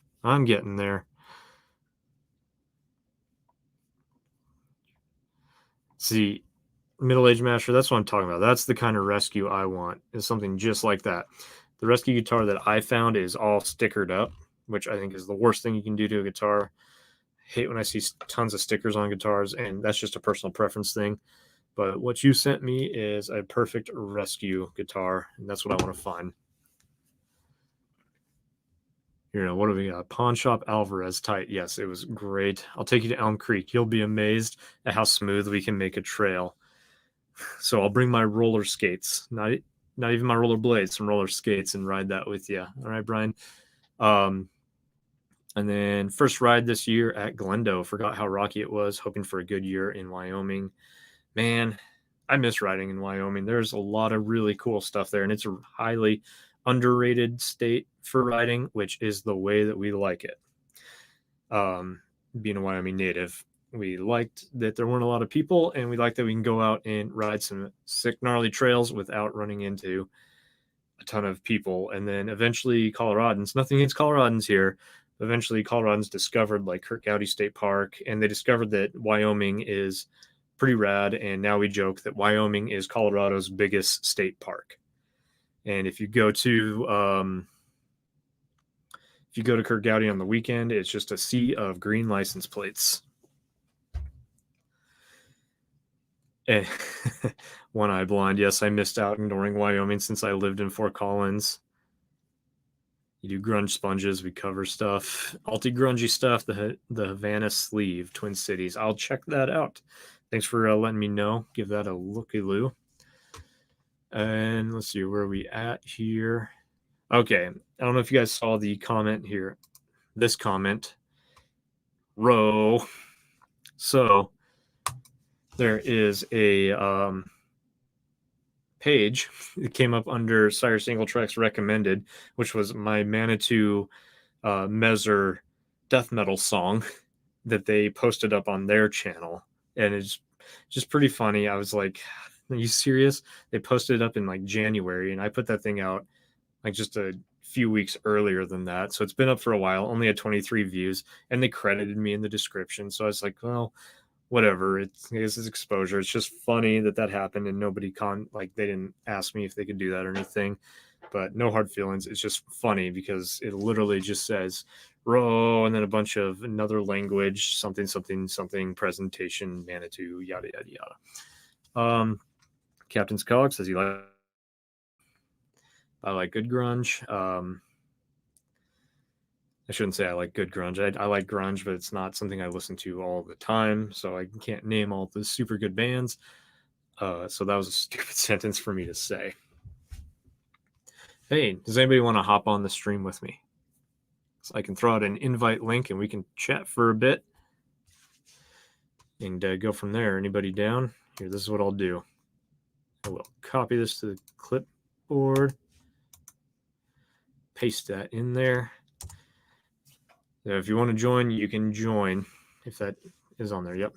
Speaker 1: See, middle-aged masher, that's what I'm talking about. That's the kind of rescue I want, is something just like that. The rescue guitar that I found is all stickered up, which I think is the worst thing you can do to a guitar. I hate when I see tons of stickers on guitars, and that's just a personal preference thing. But what you sent me is a perfect rescue guitar, and that's what I want to find. What do we got? Pawn Shop Alvarez tight. Yes, it was great. I'll take you to Elm Creek. You'll be amazed at how smooth we can make a trail. So I'll bring my roller skates, not even my roller blades, some roller skates, and ride that with you. All right, Brian. And then first ride this year at Glendo. Forgot how rocky it was. Hoping for a good year in Wyoming. Man, I miss riding in Wyoming. There's a lot of really cool stuff there, and it's a highly underrated state for riding, which is the way that we like it. Being a Wyoming native, we liked that there weren't a lot of people, and we liked that we can go out and ride some sick, gnarly trails without running into a ton of people. And then eventually, Coloradans, nothing against Coloradans here, eventually, Coloradans discovered like Kurt Gowdy State Park, and they discovered that Wyoming is pretty rad. And now we joke that Wyoming is Colorado's biggest state park. And if you go to Kurt Gowdy on the weekend, it's just a sea of green license plates. And One Eye Blind. Yes, I missed out ignoring Wyoming since I lived in Fort Collins. You do grunge sponges. We cover stuff, alti grungy stuff. The Havana Sleeve, Twin Cities. I'll check that out. Thanks for letting me know. Give that a looky-loo. And let's see, where are we at here? Okay, I don't know if you guys saw the comment here. This comment, row. So there is a page. It came up under Sire Single Tracks recommended, which was my Manitou Mezzer death metal song that they posted up on their channel, and it's just pretty funny. I was like, are you serious? They posted it up in like January, and I put that thing out like just a few weeks earlier than that. So it's been up for a while, only had 23 views, and they credited me in the description. So I was like, well, whatever. I guess it's exposure. It's just funny that happened, and nobody they didn't ask me if they could do that or anything. But no hard feelings. It's just funny because it literally just says row and then a bunch of another language, something presentation, Manitou, yada yada yada. Captain's Cog says I like good grunge. I shouldn't say I like good grunge. I like grunge, but it's not something I listen to all the time, so I can't name all the super good bands. So that was a stupid sentence for me to say. Hey, does anybody want to hop on the stream with me? So I can throw out an invite link and we can chat for a bit and go from there. Anybody down? Here, this is what I'll do. I will copy this to the clipboard, paste that in there. Now, if you want to join, you can join if that is on there. Yep.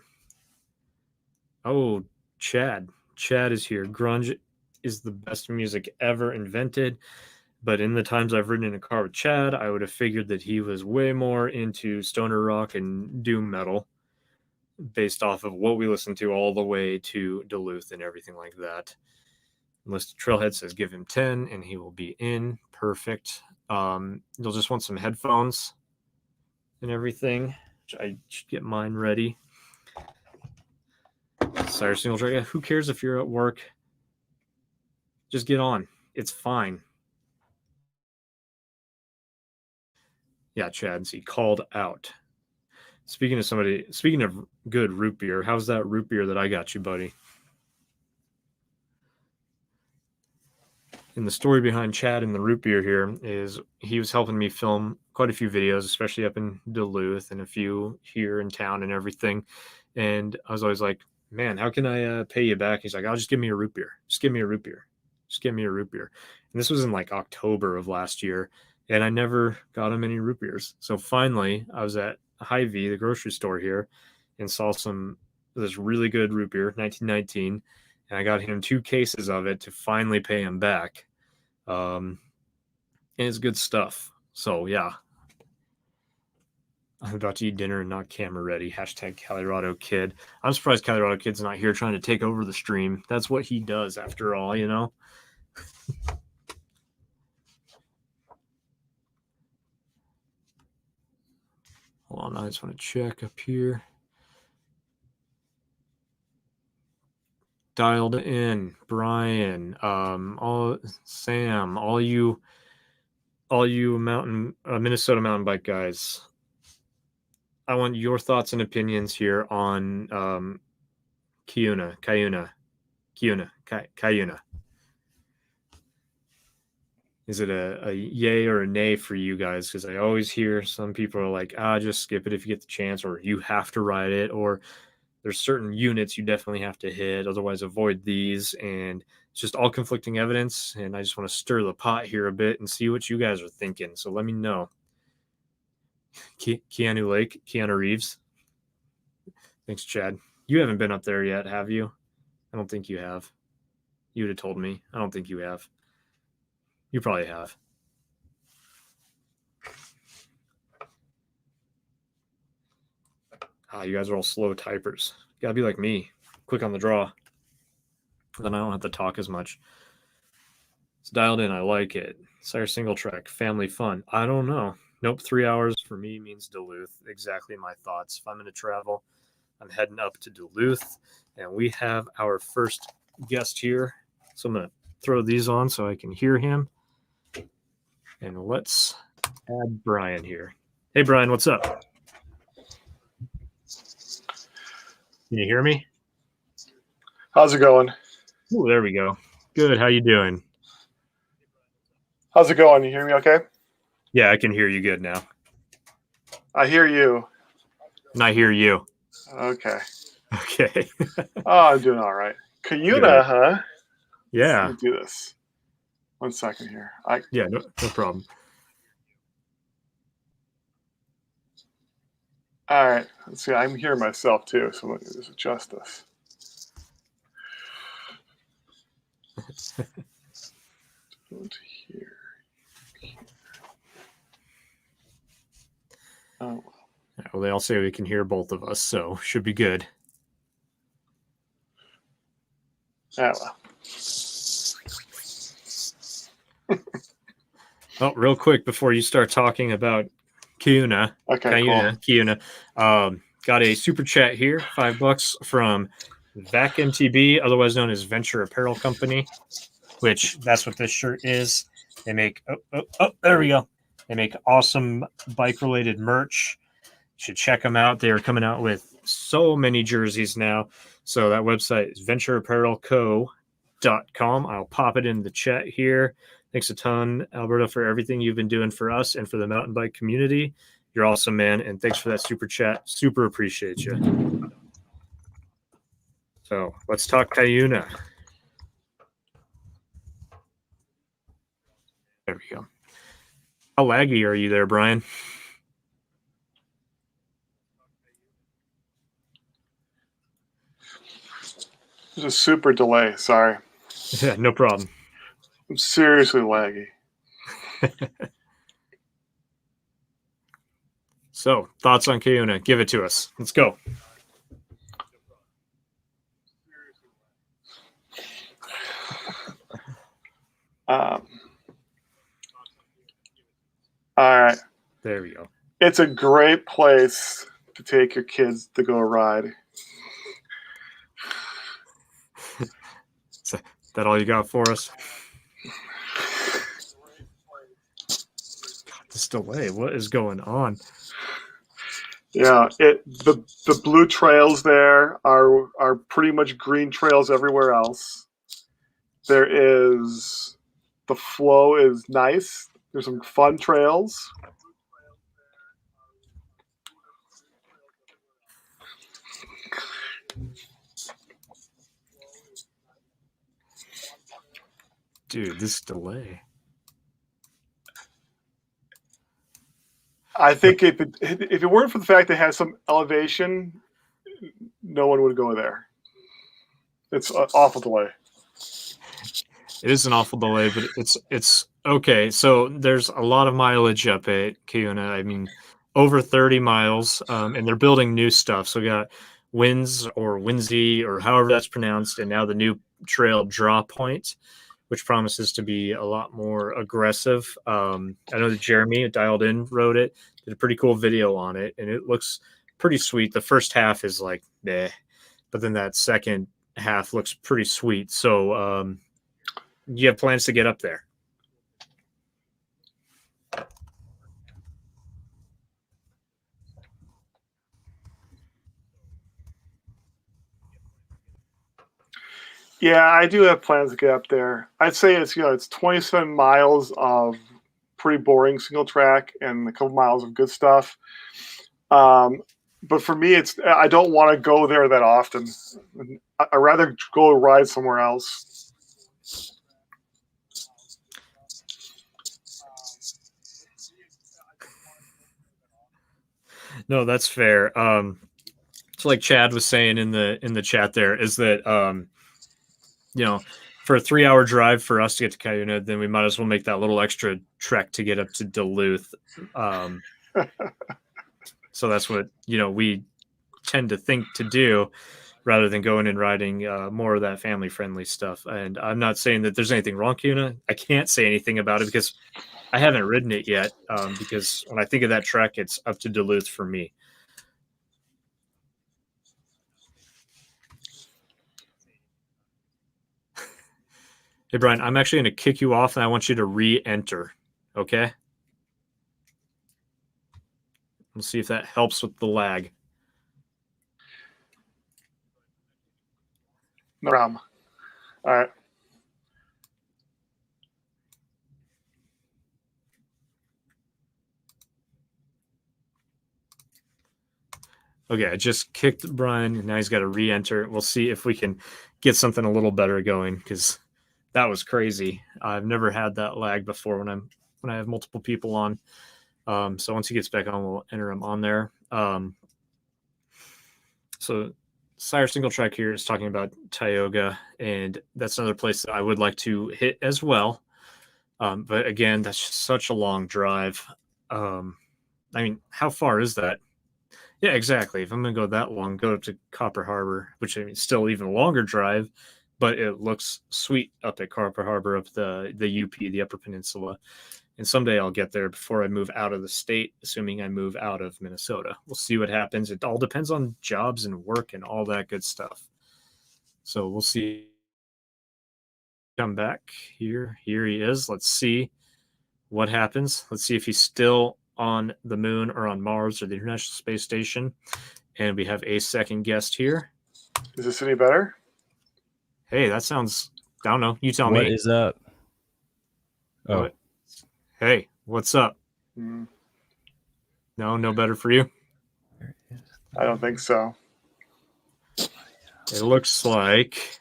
Speaker 1: Oh, Chad. Chad is here. Grunge is the best music ever invented. But in the times I've ridden in a car with Chad, I would have figured that he was way more into stoner rock and doom metal based off of what we listened to all the way to Duluth and everything like that. List Trailhead says give him 10 and he will be in. Perfect. You'll just want some headphones and everything. I should get mine ready. Sire Single Track. Who cares if you're at work? Just get on. It's fine. Yeah, Chad, he called out. Speaking of good root beer, how's that root beer that I got you, buddy? And the story behind Chad and the root beer here is he was helping me film quite a few videos, especially up in Duluth and a few here in town and everything. And I was always like, man, how can I pay you back? He's like, I'll just give me a root beer. Just give me a root beer. Just give me a root beer. And this was in like October of last year. And I never got him any root beers. So finally, I was at Hy-Vee, the grocery store here, and saw this really good root beer, 1919. And I got him 2 cases of it to finally pay him back. And it's good stuff. So, yeah. I'm about to eat dinner and not camera ready. Hashtag Colorado Kid. I'm surprised Colorado Kid's not here trying to take over the stream. That's what he does after all, you know? Hold on, I just want to check up here. Dialed in, Brian, Sam, all you Minnesota mountain bike guys. I want your thoughts and opinions here on Cuyuna. Is it a yay or a nay for you guys? Because I always hear some people are like, just skip it if you get the chance, or you have to ride it, or there's certain units you definitely have to hit, otherwise avoid these. And it's just all conflicting evidence. And I just want to stir the pot here a bit and see what you guys are thinking. So let me know. Keanu Reeves. Thanks, Chad. You haven't been up there yet, have you? I don't think you have. You would have told me. I don't think you have. You probably have. You guys are all slow typers. You gotta be like me. Quick on the draw. Then I don't have to talk as much. It's dialed in. I like it. Sire single track. Family fun. I don't know. Nope. 3 hours for me means Duluth. Exactly my thoughts. If I'm going to travel, I'm heading up to Duluth. And we have our first guest here. So I'm going to throw these on so I can hear him. And let's add Brian here. Hey, Brian, what's up? Can you hear me?
Speaker 2: How's it going?
Speaker 1: Oh, there we go. Good. How you doing?
Speaker 2: How's it going? You hear me okay?
Speaker 1: Yeah, I can hear you good now.
Speaker 2: I hear you.
Speaker 1: And I hear you.
Speaker 2: Okay.
Speaker 1: Okay.
Speaker 2: Oh, I'm doing all right. Cuyuna, huh?
Speaker 1: Yeah.
Speaker 2: Let me do this. 1 second here.
Speaker 1: Yeah, no problem.
Speaker 2: All right. Let's see. I'm hearing myself too, so let me just adjust this. Don't hear. Oh.
Speaker 1: Well, they all say we can hear both of us, so should be good.
Speaker 2: Ah, well.
Speaker 1: Oh, real quick before you start talking about Cuyuna.
Speaker 2: Okay,
Speaker 1: Cuyuna. Got a super chat here, $5 from VAC MTB, otherwise known as Venture Apparel Company, which that's what this shirt is. They make there we go. They make awesome bike related merch. You should check them out. They are coming out with so many jerseys now. So that website is ventureapparelco.com. I'll pop it in the chat here. Thanks a ton, Alberto, for everything you've been doing for us and for the mountain bike community. You're awesome, man. And thanks for that super chat. Super appreciate you. So let's talk Cuyuna. There we go. How laggy are you there, Brian?
Speaker 2: There's a super delay. Sorry.
Speaker 1: Yeah, no problem.
Speaker 2: I'm seriously laggy.
Speaker 1: So, thoughts on Cuyuna? Give it to us. Let's go.
Speaker 2: All right.
Speaker 1: There we go.
Speaker 2: It's a great place to take your kids to go ride.
Speaker 1: Is that all you got for us? God, this delay. What is going on?
Speaker 2: Yeah, the blue trails there are pretty much green trails everywhere else. The flow is nice. There's some fun trails.
Speaker 1: Dude, this delay.
Speaker 2: I think if it weren't for the fact that it has some elevation, no one would go there. It's an awful delay.
Speaker 1: It is an awful delay, but it's okay. So there's a lot of mileage up at Cuyuna. I mean, over 30 miles, and they're building new stuff. So we got Winds or Windsy or however that's pronounced, and now the new trail Draw Point, which promises to be a lot more aggressive. I know that Jeremy Dialed In wrote it, did a pretty cool video on it, and it looks pretty sweet. The first half is like, meh, but then that second half looks pretty sweet. So you have plans to get up there?
Speaker 2: Yeah, I do have plans to get up there. I'd say it's 27 miles of pretty boring single track and a couple miles of good stuff. but for me, I don't want to go there that often. I'd rather go ride somewhere else.
Speaker 1: No, that's fair. So like Chad was saying in the chat there is that for a 3-hour drive for us to get to Cuyuna, then we might as well make that little extra trek to get up to Duluth. So that's what we tend to think to do rather than going and riding more of that family friendly stuff. And I'm not saying that there's anything wrong, Cuyuna. I can't say anything about it because I haven't ridden it yet. Because when I think of that trek, it's up to Duluth for me. Hey, Brian, I'm actually going to kick you off and I want you to re-enter. Okay? We'll see if that helps with the lag.
Speaker 2: No problem. All right.
Speaker 1: Okay, I just kicked Brian, and now he's got to re-enter. We'll see if we can get something a little better going because that was crazy. I've never had that lag before when I have multiple people on. So once he gets back on, we'll enter him on there. So Sire Single Track here is talking about Tioga, and that's another place that I would like to hit as well. But again, that's just such a long drive. I mean, how far is that? Yeah, exactly. If I'm going to go that long, go up to Copper Harbor, which I mean, still even a longer drive, but it looks sweet up at Copper Harbor, up the UP, the Upper Peninsula. And someday I'll get there before I move out of the state, assuming I move out of Minnesota. We'll see what happens. It all depends on jobs and work and all that good stuff. So we'll see. Come back here. Here he is. Let's see what happens. Let's see if he's still on the moon or on Mars or the International Space Station. And we have a second guest here.
Speaker 2: Is this any better?
Speaker 1: Hey, that sounds, I don't know. You tell me.
Speaker 3: What is up? Oh.
Speaker 1: What? Hey, what's up? No better for you?
Speaker 2: I don't think so.
Speaker 1: It looks like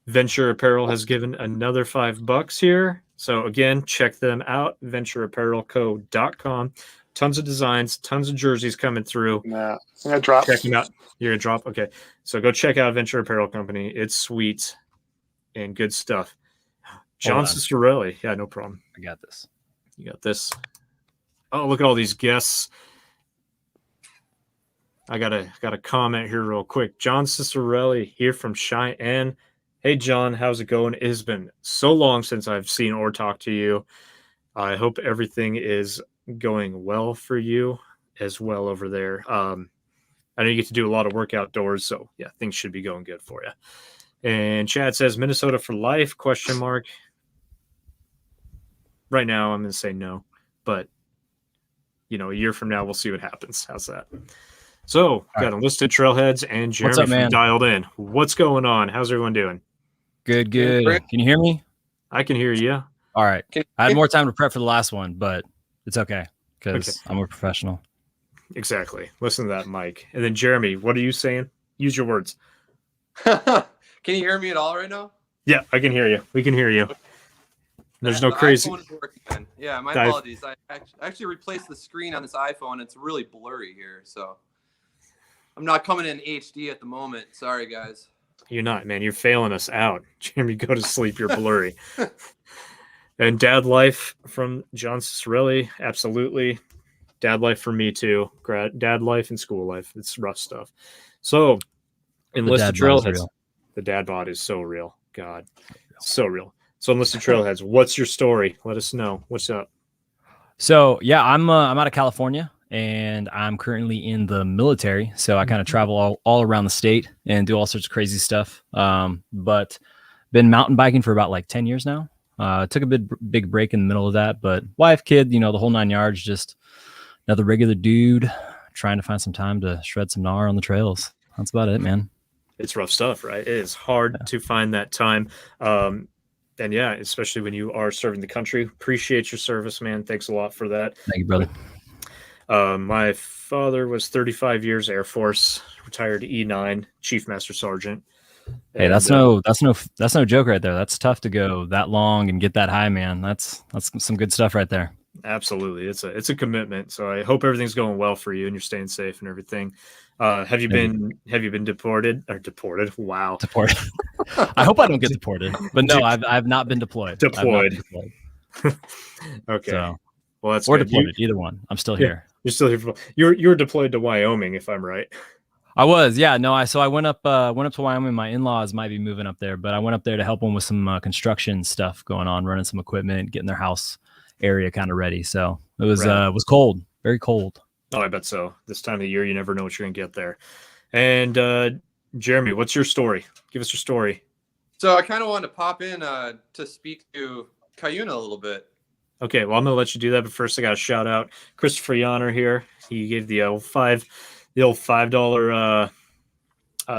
Speaker 1: Venture Apparel has given another $5 here. So again, check them out, ventureapparelco.com. Tons of designs, tons of jerseys coming through.
Speaker 2: Nah, I'm gonna drop.
Speaker 1: Check them out. You're gonna drop? Okay. So go check out Venture Apparel Company. It's sweet and good stuff. John Cescarelli. Yeah, no problem.
Speaker 3: I got this.
Speaker 1: You got this. Oh, look at all these guests. I got a comment here real quick. John Cescarelli here from Cheyenne. Hey, John, how's it going? It has been so long since I've seen or talked to you. I hope everything is going well for you as well over there. I know you get to do a lot of work outdoors, so yeah, things should be going good for you. And Chad says, Minnesota for life, ? Right now, I'm going to say no, but a year from now, we'll see what happens. How's that? So, got Enlisted Trailheads and Jeremy
Speaker 3: up, man?
Speaker 1: from Dialed In. What's going on? How's everyone doing?
Speaker 3: Good. Can you hear me?
Speaker 1: I can hear you.
Speaker 3: All right. I had more time to prep for the last one, but it's okay because I'm a professional.
Speaker 1: Exactly. Listen to that, Mike. And then Jeremy, what are you saying? Use your words.
Speaker 4: Can you hear me at all right now?
Speaker 1: Yeah, I can hear you. We can hear you. There's no crazy.
Speaker 4: iPhone is working, man. Yeah, my apologies. I actually replaced the screen on this iPhone. It's really blurry here, so I'm not coming in HD at the moment. Sorry, guys.
Speaker 1: You're not, man. You're failing us out. Jeremy, go to sleep. You're blurry. And Dad Life from John Cescarelli. Absolutely. Dad Life for me, too. Dad Life and school life. It's rough stuff. So, Enlisted Trailheads. The dad bod is so real. God. So real. So, Enlisted Trailheads, what's your story? Let us know. What's up?
Speaker 3: So, yeah, I'm out of California. And I'm currently in the military, so I kind of travel all around the state and do all sorts of crazy stuff. But been mountain biking for about 10 years now. Took a big break in the middle of that, but wife, kid, the whole 9 yards. Just another regular dude trying to find some time to shred some gnar on the trails. That's about it, man.
Speaker 1: It's rough stuff, right? It is hard to find that time. And yeah, especially when you are serving the country. Appreciate your service, man. Thanks a lot for that.
Speaker 3: Thank you, brother.
Speaker 1: My father was 35 years Air Force, retired E9, Chief Master Sergeant.
Speaker 3: Hey,
Speaker 1: And,
Speaker 3: that's no joke right there. That's tough to go that long and get that high, man. That's some good stuff right there.
Speaker 1: Absolutely, it's a commitment. So I hope everything's going well for you and you're staying safe and everything. Have you been deported or deported? Wow,
Speaker 3: Deported. I hope I don't get deported, but no, I've not been deployed.
Speaker 1: Deployed. Okay.
Speaker 3: So,
Speaker 1: Well, that's
Speaker 3: or
Speaker 1: good.
Speaker 3: deported, either one. I'm still here.
Speaker 1: You're still here. You're deployed to Wyoming, if I'm right.
Speaker 3: I was, yeah. No, I went up to Wyoming. My in-laws might be moving up there, but I went up there to help them with some construction stuff going on, running some equipment, getting their house area kind of ready. So it was cold, very cold.
Speaker 1: Oh, I bet so. This time of the year, you never know what you're gonna get there. And Jeremy, what's your story? Give us your story.
Speaker 4: So I kind of wanted to pop in to speak to Cuyuna a little bit.
Speaker 1: Okay, well, I'm gonna let you do that, but first I got to shout out Christopher Yonner here. He gave the old $5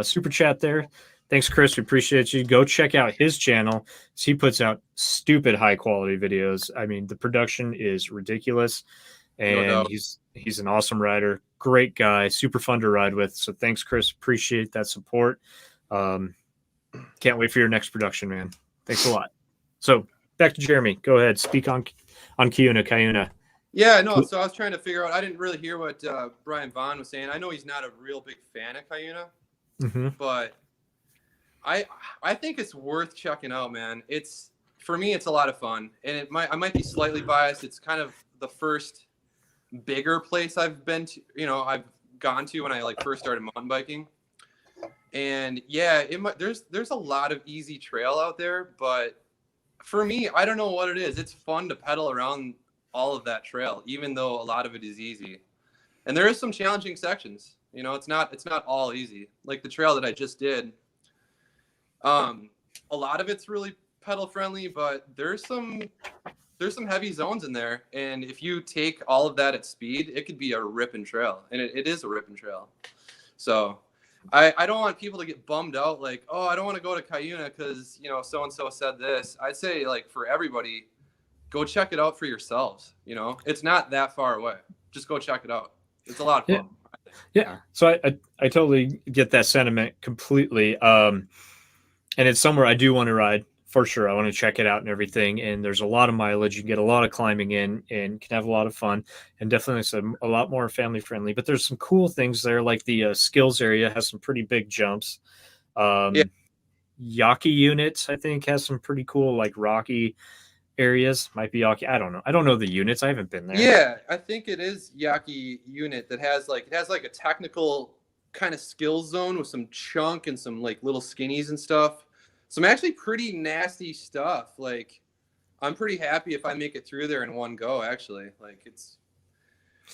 Speaker 1: super chat there. Thanks, Chris. We appreciate you. Go check out his channel. He puts out stupid high quality videos. I mean, the production is ridiculous, and he's an awesome rider. Great guy, super fun to ride with. So thanks, Chris. Appreciate that support. Can't wait for your next production, man. Thanks a lot. So back to Jeremy. Go ahead. Speak on Cuyuna.
Speaker 4: Yeah, no. So I was trying to figure out. I didn't really hear what Brian Vaughn was saying. I know he's not a real big fan of Cuyuna, but I think it's worth checking out, man. For me, it's a lot of fun, and I might be slightly biased. It's kind of the first bigger place I've been to. I've gone to when I first started mountain biking, and yeah, there's a lot of easy trail out there, but for me, I don't know what it is. It's fun to pedal around all of that trail, even though a lot of it is easy. And there is some challenging sections. It's not all easy. Like the trail that I just did. A lot of it's really pedal friendly, but there's some heavy zones in there. And if you take all of that at speed, it could be a ripping trail. And it is a ripping trail. So I don't want people to get bummed out like, oh, I don't want to go to Cuyuna because, so-and-so said this. I'd say for everybody, go check it out for yourselves. It's not that far away. Just go check it out. It's a lot of fun.
Speaker 1: Yeah. So I totally get that sentiment completely. And it's somewhere I do want to ride for sure. I want to check it out and everything. And there's a lot of mileage. You get a lot of climbing in and can have a lot of fun, and definitely a lot more family friendly. But there's some cool things there, like the skills area has some pretty big jumps. Yaki units, I think, has some pretty cool rocky areas. Might be Yaki. I don't know. I don't know the units. I haven't been there.
Speaker 4: Yeah, I think it is Yaki unit that has a technical kind of skill zone with some chunk and some little skinnies and stuff. Some actually pretty nasty stuff. I'm pretty happy if I make it through there in one go, actually.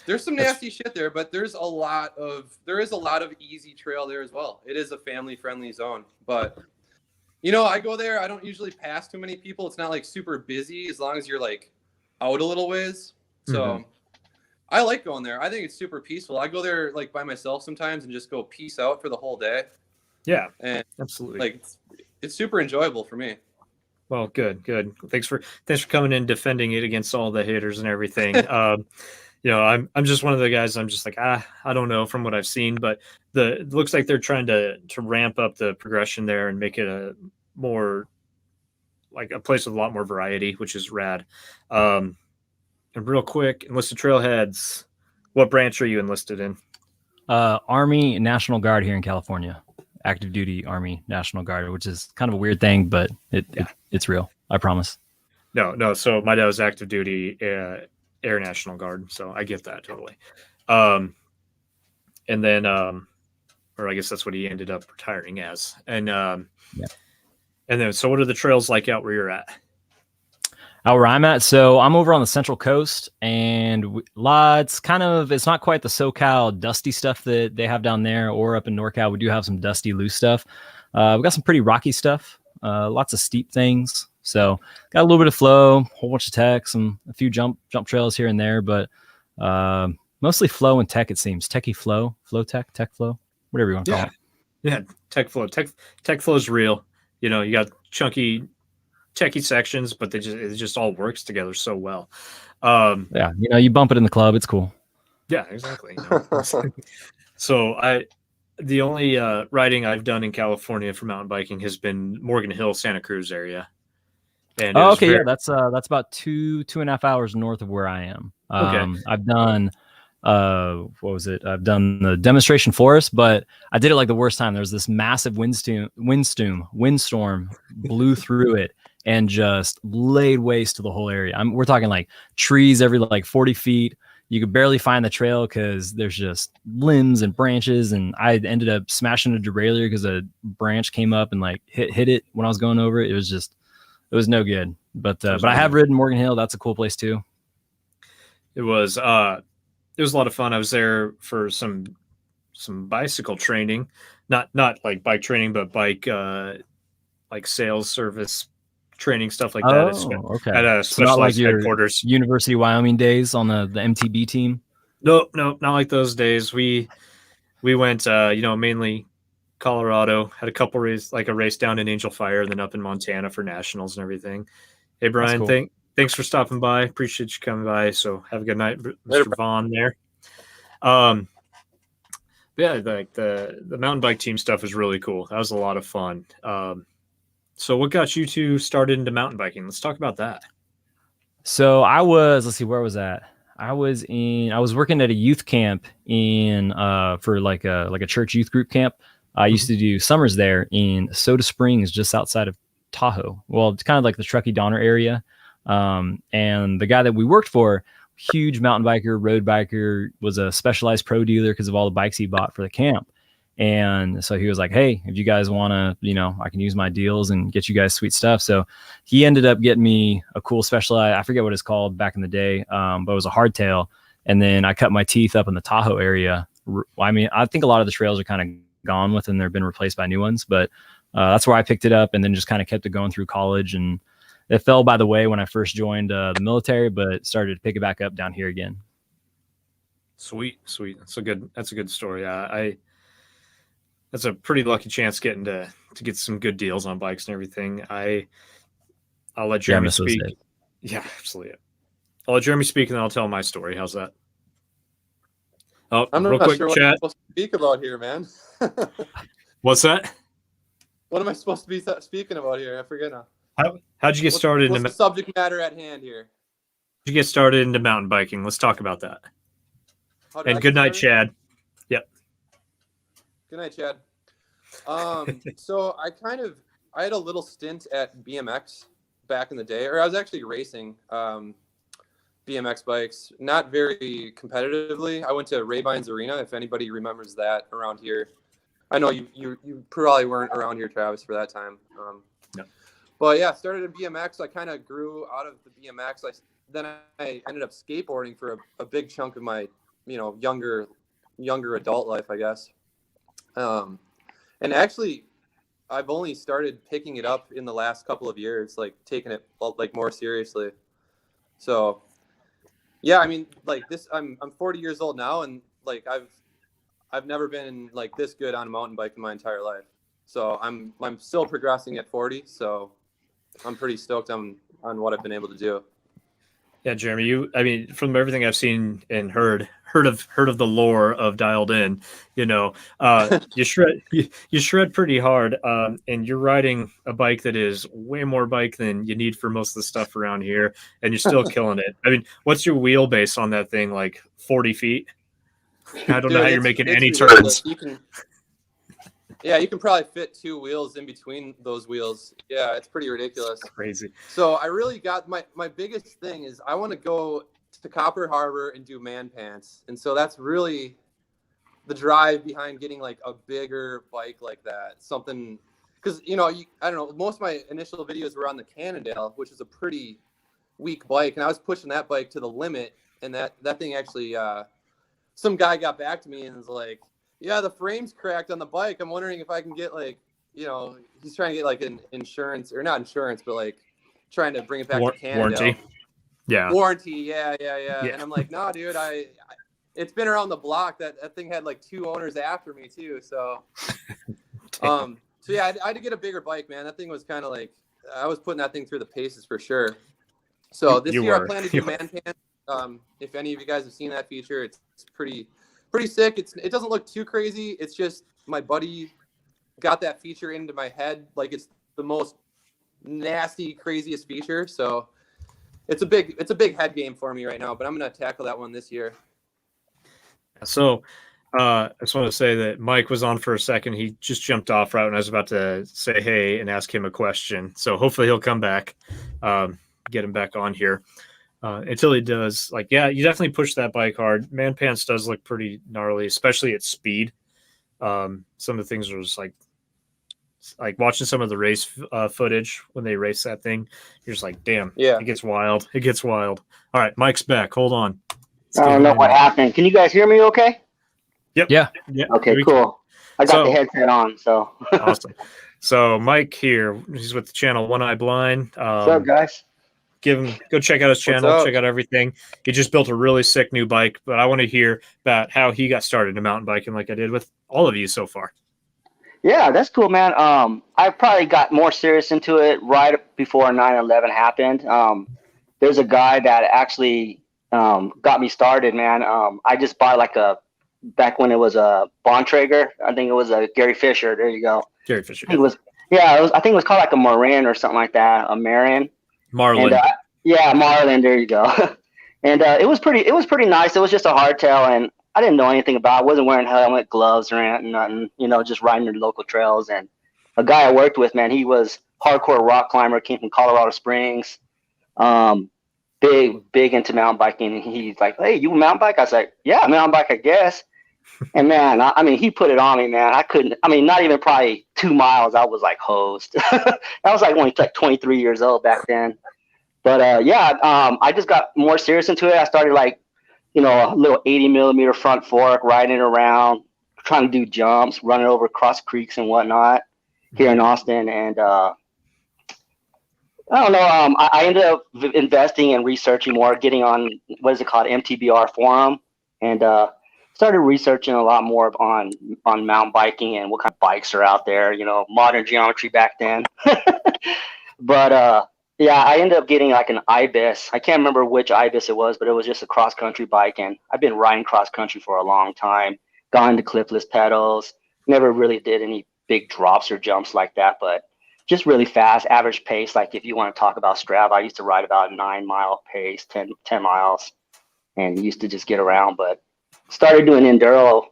Speaker 4: There's some nasty shit there, but there is a lot of easy trail there as well. It is a family friendly zone, but I go there. I don't usually pass too many people. It's not super busy as long as you're out a little ways. So I like going there. I think it's super peaceful. I go there by myself sometimes and just go peace out for the whole day.
Speaker 1: Yeah,
Speaker 4: and
Speaker 1: absolutely.
Speaker 4: It's super enjoyable for me.
Speaker 1: Well, good. Thanks for coming in, defending it against all the haters and everything. I'm just one of the guys. I'm just I don't know from what I've seen, but it looks like they're trying to ramp up the progression there and make it a more a place with a lot more variety, which is rad. And real quick, enlisted trailheads. What branch are you enlisted in?
Speaker 3: Army National Guard here in California. Active duty Army National Guard, which is kind of a weird thing, but it's real. I promise.
Speaker 1: No. So my dad was active duty Air National Guard, so I get that totally. And then, or I guess that's what he ended up retiring as. And and then, so what are the trails like out where you're at?
Speaker 3: Out where I'm at, so I'm over on the Central Coast, and it's not quite the SoCal dusty stuff that they have down there, or up in NorCal. We do have some dusty loose stuff. We've got some pretty rocky stuff, lots of steep things. So got a little bit of flow, a whole bunch of tech, a few jump trails here and there, but mostly flow and tech, it seems. Techie flow tech flow, whatever you want to call it.
Speaker 1: Yeah, tech flow. Tech flow is real. You got chunky techie sections, but it just all works together so well.
Speaker 3: You bump it in the club. It's cool.
Speaker 1: Yeah, exactly. So the only riding I've done in California for mountain biking has been Morgan Hill, Santa Cruz area, and it
Speaker 3: Oh,
Speaker 1: was
Speaker 3: okay, yeah,
Speaker 1: very
Speaker 3: that's about 2.5 hours north of where I am.
Speaker 1: okay.
Speaker 3: I've done what was it? I've done the demonstration forest, but I did it like the worst time. There was this massive windstorm blew through it and just laid waste to the whole area. We're talking like trees every like 40 feet. You could barely find the trail because there's just limbs and branches, and I ended up smashing a derailleur because a branch came up and like hit it when I was going over it. It was no good. But I have ridden Morgan Hill. That's a cool place too.
Speaker 1: It was a lot of fun. I was there for some bicycle training, not like bike training, but bike like sales service training, stuff like that.
Speaker 3: Oh, okay.
Speaker 1: At a
Speaker 3: So not like
Speaker 1: specialized
Speaker 3: your
Speaker 1: headquarters.
Speaker 3: University of Wyoming days on the MTB team.
Speaker 1: No, not like those days. We went, mainly Colorado. Had a couple races, like a race down in Angel Fire, and then up in Montana for nationals and everything. Hey, Brian,
Speaker 3: Cool.
Speaker 1: Thanks for stopping by. Appreciate you coming by. So have a good night, Mr.
Speaker 4: Later.
Speaker 1: Vaughn there. Yeah, like the mountain bike team stuff was really cool. That was a lot of fun. So what got you two started into mountain biking? Let's talk about that.
Speaker 3: So let's see, where was that? I was working at a youth camp for like a church youth group camp. I used to do summers there in Soda Springs, just outside of Tahoe. Well, it's kind of like the Truckee Donner area. And the guy that we worked for, huge mountain biker, road biker, was a Specialized Pro dealer because of all the bikes he bought for the camp. And so he was like, hey, if you guys want to, I can use my deals and get you guys sweet stuff. So he ended up getting me a cool Specialized, I forget what it's called back in the day, but it was a hardtail. And then I cut my teeth up in the Tahoe area. I mean, I think a lot of the trails are kind of gone with and they've been replaced by new ones, but that's where I picked it up and then just kind of kept it going through college. And it fell by the way when I first joined the military, but started to pick it back up down here again.
Speaker 1: Sweet. That's a good story. That's a pretty lucky chance getting to get some good deals on bikes and everything. I'll let Jeremy speak. Yeah, absolutely. I'll let Jeremy speak and then I'll tell my story. How's that? Oh,
Speaker 4: I'm
Speaker 1: real
Speaker 4: not
Speaker 1: quick,
Speaker 4: sure what I'm supposed to speak about here, man.
Speaker 1: What's that?
Speaker 4: What am I supposed to be speaking about here? I forget now.
Speaker 1: How'd you get started?
Speaker 4: What's the subject matter at hand here?
Speaker 1: How'd you get started into mountain biking? Let's talk about that. And good night, Chad. Yep.
Speaker 4: Good night, Chad. So I had a little stint at BMX back in the day, or I was actually racing BMX bikes, not very competitively. I went to Rabines Arena, if anybody remembers that around here. I know you probably weren't around here, Travis, for that time.
Speaker 1: No.
Speaker 4: But yeah, started in BMX. I kind of grew out of the BMX. Then I ended up skateboarding for a big chunk of my, younger adult life, I guess. And actually, I've only started picking it up in the last couple of years, like taking it like more seriously. So, yeah, I mean, like this, I'm 40 years old now, and like I've never been like this good on a mountain bike in my entire life. So I'm still progressing at 40. So I'm pretty stoked on what I've been able to do.
Speaker 1: Yeah, Jeremy, from everything I've seen and heard of the lore of Dialed In, you shred pretty hard, and you're riding a bike that is way more bike than you need for most of the stuff around here, and you're still killing it. What's your wheelbase on that thing? Like 40 feet? I don't know how you're making any turns.
Speaker 4: You can probably fit 2 wheels in between those wheels. Yeah, it's pretty ridiculous.
Speaker 1: It's crazy.
Speaker 4: So I really got my biggest thing is I want to go to Copper Harbor and do man pants. And so that's really the drive behind getting like a bigger bike like that. Something, because, I don't know, most of my initial videos were on the Cannondale, which is a pretty weak bike. And I was pushing that bike to the limit. And that thing actually, some guy got back to me and was like, yeah, the frame's cracked on the bike. I'm wondering if I can get like, he's trying to get like an insurance, or not insurance, but like trying to bring it back to Canada.
Speaker 1: Warranty. Yeah.
Speaker 4: Warranty. Yeah. And I'm like, no, dude, it's been around the block. That thing had like 2 owners after me too. So, so yeah, I had to get a bigger bike, man. That thing was kind of like, I was putting that thing through the paces for sure. So this year I plan to do man pants. If any of you guys have seen that feature, it's pretty sick. It doesn't look too crazy. It's just my buddy got that feature into my head like it's the most nasty, craziest feature. So it's a big head game for me right now, but I'm gonna tackle that one this year.
Speaker 1: So I just want to say that Mike was on for a second. He just jumped off right when I was about to say hey and ask him a question. So hopefully he'll come back, get him back on here. Until he does, like, yeah, you definitely push that bike hard. Man Pants does look pretty gnarly, especially at speed. Some of the things was like watching some of the race footage when they race that thing. You're just like, damn,
Speaker 4: yeah,
Speaker 1: it gets wild. It gets wild. All right, Mike's back. Hold on.
Speaker 5: I don't know what happened. Can you guys hear me okay?
Speaker 1: Yep.
Speaker 3: Yeah.
Speaker 5: Okay, cool. I got the headset on, so.
Speaker 1: Awesome. So Mike here, he's with the channel One Eye Blind.
Speaker 5: What's up, guys?
Speaker 1: Go check out his channel, check out everything. He just built a really sick new bike, but I want to hear about how he got started in mountain biking like I did with all of you so far.
Speaker 5: Yeah, that's cool, man. I probably got more serious into it right before 9/11 happened. There's a guy that actually got me started, man. I just bought back when it was a Bontrager. I think it was a Gary Fisher. There you go.
Speaker 1: Gary Fisher.
Speaker 5: I think it was called like a Marin or something like that. A Marin.
Speaker 1: Marlin.
Speaker 5: And, Marlin. There you go. And it was pretty nice. It was just a hardtail, and I didn't know anything about it. I wasn't wearing helmet, gloves, or nothing. Just riding the local trails. And a guy I worked with, man, he was hardcore rock climber, came from Colorado Springs. Big into mountain biking. And he's like, "Hey, you mountain bike?" I was like, "Yeah, mountain bike, I guess." And man, I mean, he put it on me, man. Not even probably 2 miles. I was like hosed. I was like only like 23 years old back then. But I just got more serious into it. I started a little 80mm front fork, riding around, trying to do jumps, running over cross creeks and whatnot here in Austin. And I don't know. I ended up investing and researching more, getting on what is it called, MTBR forum, and started researching a lot more on mountain biking and what kind of bikes are out there. Modern geometry back then. But I ended up getting like an Ibis. I can't remember which Ibis it was, but it was just a cross country bike, and I've been riding cross country for a long time. Gone to cliffless pedals. Never really did any big drops or jumps like that, but just really fast, average pace. Like if you want to talk about Strava, I used to ride about 9 mile pace, 10 miles, and used to just get around. But started doing enduro,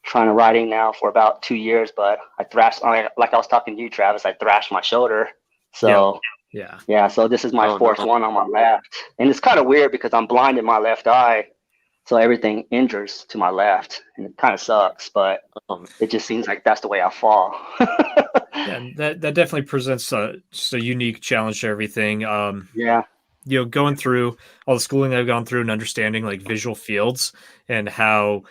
Speaker 5: trying to riding now for about 2 years. But I thrashed, like I was talking to you, Travis, I thrashed my shoulder. So yeah. So this is my fourth one on my left, and it's kind of weird because I'm blind in my left eye. So everything injures to my left, and it kind of sucks, but it just seems like that's the way I fall.
Speaker 1: Yeah, that definitely presents just a unique challenge to everything. Going through all the schooling I've gone through and understanding like visual fields and how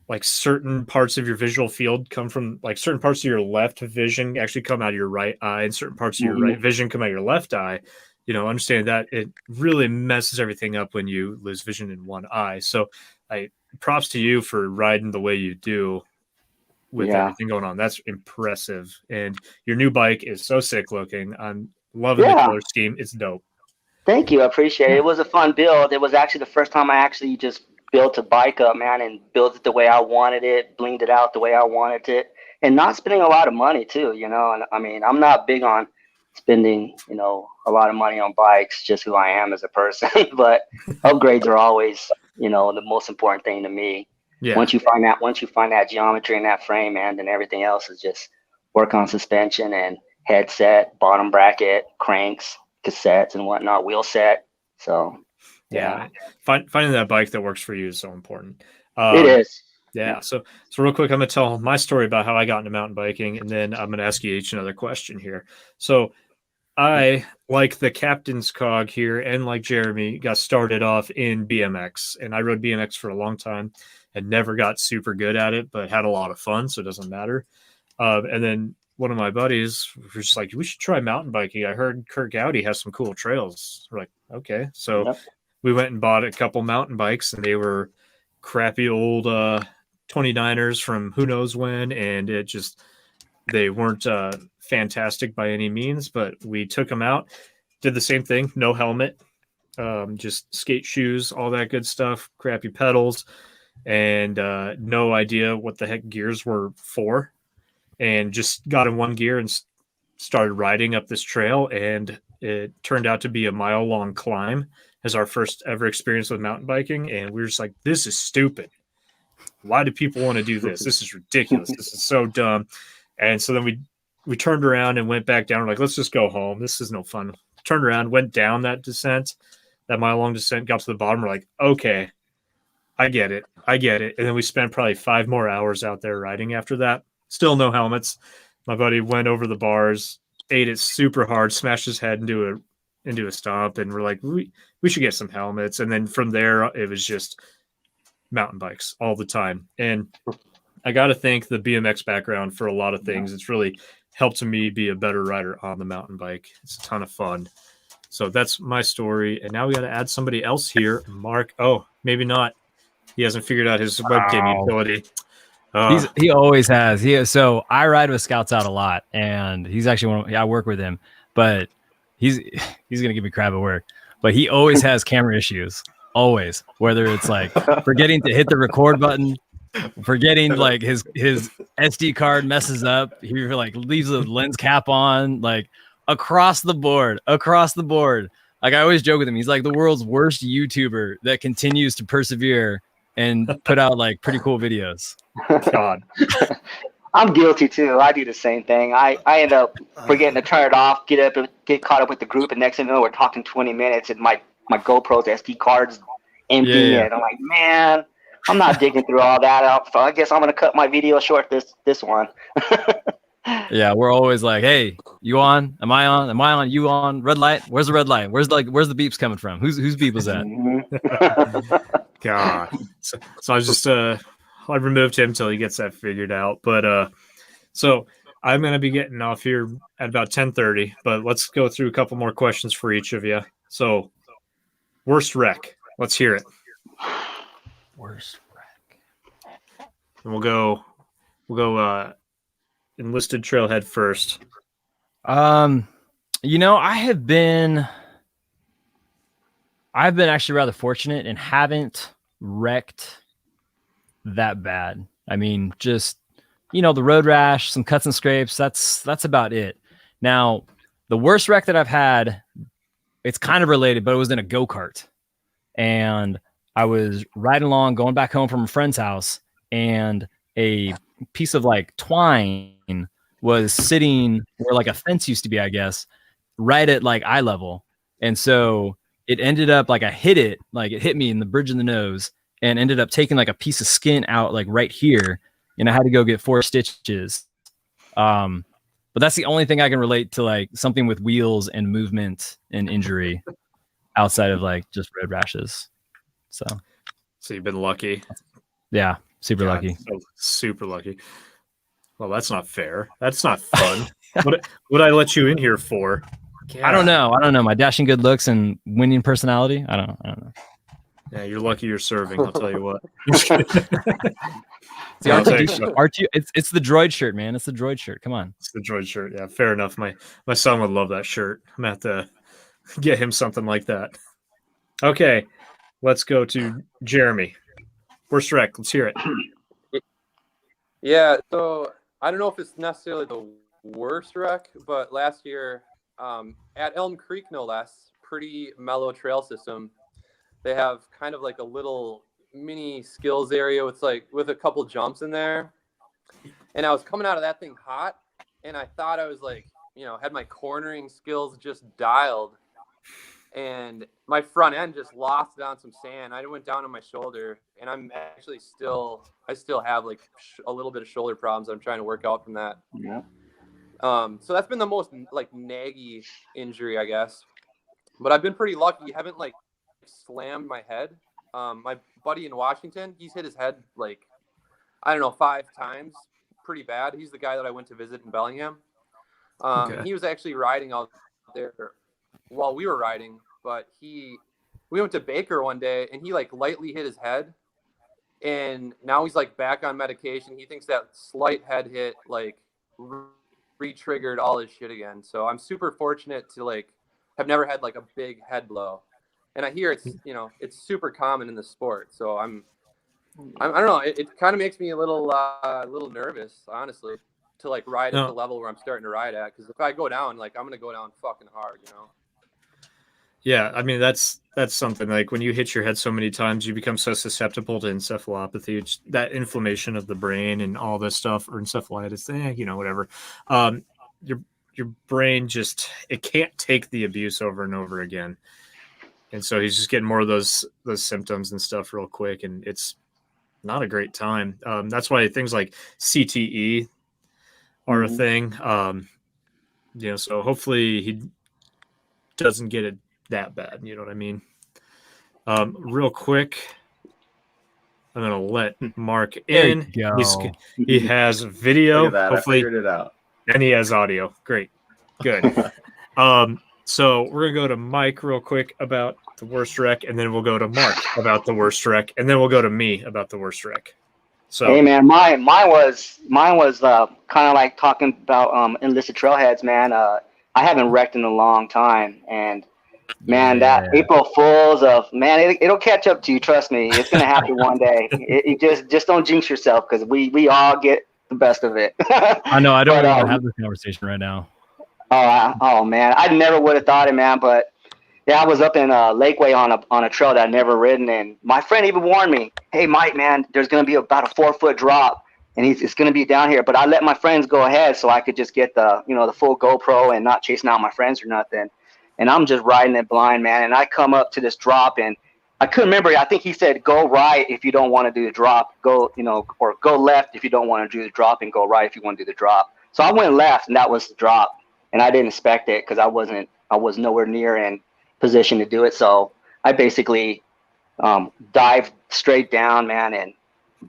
Speaker 1: like certain parts of your visual field come from like certain parts of your left vision actually come out of your right eye, and certain parts of your right vision come out of your left eye. Understanding that it really messes everything up when you lose vision in one eye. So props to you for riding the way you do with everything going on. That's impressive. And your new bike is so sick looking. I'm loving the color scheme. It's dope.
Speaker 5: Thank you. I appreciate it. It was a fun build. It was actually the first time I actually just built a bike up, man, and built it the way I wanted it, blinged it out the way I wanted it, and not spending a lot of money too, And I mean, I'm not big on spending, a lot of money on bikes, just who I am as a person. But upgrades are always, the most important thing to me. Yeah. Once you find that geometry in that frame, man, then everything else is just work on suspension and headset, bottom bracket, cranks, cassettes and whatnot, wheel set. So yeah.
Speaker 1: Finding that bike that works for you is so important.
Speaker 5: It is.
Speaker 1: Yeah. So real quick, I'm going to tell my story about how I got into mountain biking, and then I'm going to ask you each another question here. So I, like the captain's cog here and like Jeremy, got started off in BMX, and I rode BMX for a long time and never got super good at it, but had a lot of fun. So it doesn't matter. And then one of my buddies was just like, we should try mountain biking. I heard Kurt Gowdy has some cool trails. We're like, okay. So we went and bought a couple mountain bikes, and they were crappy old 29ers from who knows when. And they weren't fantastic by any means, but we took them out, did the same thing, no helmet, just skate shoes, all that good stuff, crappy pedals, and no idea what the heck gears were for. And just got in one gear and started riding up this trail. And it turned out to be a mile-long climb as our first ever experience with mountain biking. And we were just like, this is stupid. Why do people want to do this? This is ridiculous. This is so dumb. And so then we turned around and went back down. We're like, let's just go home. This is no fun. Turned around, went down that descent, that mile-long descent, got to the bottom. We're like, okay, I get it. And then we spent probably 5 more hours out there riding after that. Still no helmets. My buddy went over the bars, ate it super hard, smashed his head into a stump, and we're like, we should get some helmets. And then from there, it was just mountain bikes all the time. And I got to thank the BMX background for a lot of things. It's really helped me be a better rider on the mountain bike. It's a ton of fun. So that's my story. And now we got to add somebody else here. Mark. Oh, maybe not. He hasn't figured out his webcam utility.
Speaker 3: He always has. So I ride with Scouts Out a lot, and he's actually I work with him, but he's gonna give me crap at work. But he always has camera issues. Always, whether it's like forgetting to hit the record button, forgetting like his SD card messes up, he like leaves the lens cap on, like across the board. Like I always joke with him, he's like the world's worst YouTuber that continues to persevere and put out like pretty cool videos.
Speaker 1: God.
Speaker 5: I'm guilty too. I do the same thing. I end up forgetting to turn it off, get caught up with the group, and next thing you know, we're talking 20 minutes, and my GoPro's SD card's empty, and I'm like, man, I'm not digging through all that. I guess I'm gonna cut my video short this one.
Speaker 3: Yeah, we're always like, hey, you on? Am I on? Am I on? You on? Red light? Where's the red light? Where's the beeps coming from? Whose beep was that?
Speaker 1: God. So I was just I removed him till he gets that figured out. But so I'm gonna be getting off here at about 10:30. But let's go through a couple more questions for each of you. So worst wreck. Let's hear it.
Speaker 3: Worst wreck.
Speaker 1: And we'll go enlisted trailhead first.
Speaker 3: I've been actually rather fortunate and haven't wrecked that bad. I mean, just the road rash, some cuts and scrapes, that's about it. Now, the worst wreck that I've had, it's kind of related, but it was in a go-kart. And I was riding along, going back home from a friend's house, and a piece of like twine was sitting where like a fence used to be, I guess, right at like eye level. And so it ended up like I hit it, like it hit me in the bridge of the nose, and ended up taking like a piece of skin out like right here. And I had to go get 4 stitches. But that's the only thing I can relate to, like something with wheels and movement and injury outside of like just road rashes. So
Speaker 1: you've been lucky.
Speaker 3: Yeah. Super lucky.
Speaker 1: So super lucky. Well, that's not fair. That's not fun. What I let you in here for?
Speaker 3: Yeah. I don't know. My dashing good looks and winning personality. I don't know.
Speaker 1: Yeah, you're lucky you're serving. I'll tell you what.
Speaker 3: It's the R2. It's the droid shirt, man. It's the droid shirt. Come on.
Speaker 1: It's the droid shirt. Yeah, fair enough. My son would love that shirt. I'm gonna have to get him something like that. Okay, let's go to Jeremy. Worst wreck. Let's hear it.
Speaker 4: Yeah, so I don't know if it's necessarily the worst wreck, but last year at Elm Creek, no less, pretty mellow trail system. They have kind of like a little mini skills area with a couple jumps in there. And I was coming out of that thing hot, and I thought I was like, had my cornering skills just dialed. And my front end just lost it on some sand. I went down on my shoulder, and I'm actually I still have like a little bit of shoulder problems that I'm trying to work out from that.
Speaker 5: Yeah.
Speaker 4: So that's been the most like naggy injury, I guess. But I've been pretty lucky. I haven't like slammed my head. My buddy in Washington, he's hit his head like, I don't know, 5 times. Pretty bad. He's the guy that I went to visit in Bellingham.
Speaker 1: Okay.
Speaker 4: He was actually riding out there while we were riding, but we went to Baker one day, and he like lightly hit his head, and now he's like back on medication. He thinks that slight head hit like re-triggered all his shit again. So I'm super fortunate to like have never had like a big head blow. and I hear it's it's super common in the sport. So I don't know. It kind of makes me a little nervous, honestly, to like ride at the level where I'm starting to ride at. Because if I go down, like I'm gonna go down fucking hard,
Speaker 1: Yeah, I mean that's something like when you hit your head so many times, you become so susceptible to encephalopathy. It's that inflammation of the brain and all this stuff, or encephalitis, whatever. Your brain just it can't take the abuse over and over again, and so he's just getting more of those symptoms and stuff real quick, and it's not a great time. That's why things like CTE are a thing. So hopefully he doesn't get it that bad. You know what I mean? Real quick, I'm gonna let Mark in. He has video.
Speaker 6: Look at that.
Speaker 1: Hopefully,
Speaker 6: I figured it out.
Speaker 1: And he has audio. Great, good. So we're gonna go to Mike real quick about the worst wreck, and then we'll go to Mark about the worst wreck, and then we'll go to me about the worst wreck. So
Speaker 5: hey man, mine was kind of like talking about enlisted trailheads, man. I haven't wrecked in a long time, and man, that April Fools it'll catch up to you. Trust me, it's gonna happen one day. You just don't jinx yourself, because we all get the best of it.
Speaker 3: I know. I don't want to have this conversation right now.
Speaker 5: Oh man, I never would have thought it, man. But yeah, I was up in Lakeway on a trail that I'd never ridden, and my friend even warned me, "Hey, Mike, man, there's gonna be about a 4-foot drop, and it's gonna be down here." But I let my friends go ahead so I could just get the full GoPro and not chasing out my friends or nothing. And I'm just riding it blind, man. And I come up to this drop, and I couldn't remember. I think he said, "Go right if you don't want to do the drop. Or go left if you don't want to do the drop, and go right if you want to do the drop." So I went left, and that was the drop. And I didn't expect it because I was nowhere near in position to do it. So I basically dived straight down, man, and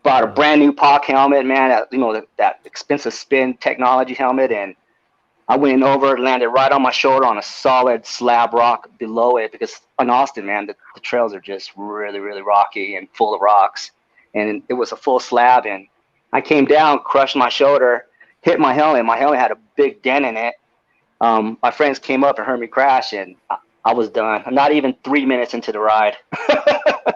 Speaker 5: bought a brand new POC helmet, man. That expensive spin technology helmet, and I went over, landed right on my shoulder on a solid slab rock below it, because in Austin, man, the trails are just really, really rocky and full of rocks. And it was a full slab, and I came down, crushed my shoulder, hit my helmet. My helmet had a big dent in it. My friends came up and heard me crash, and I was done. I'm not even 3 minutes into the ride.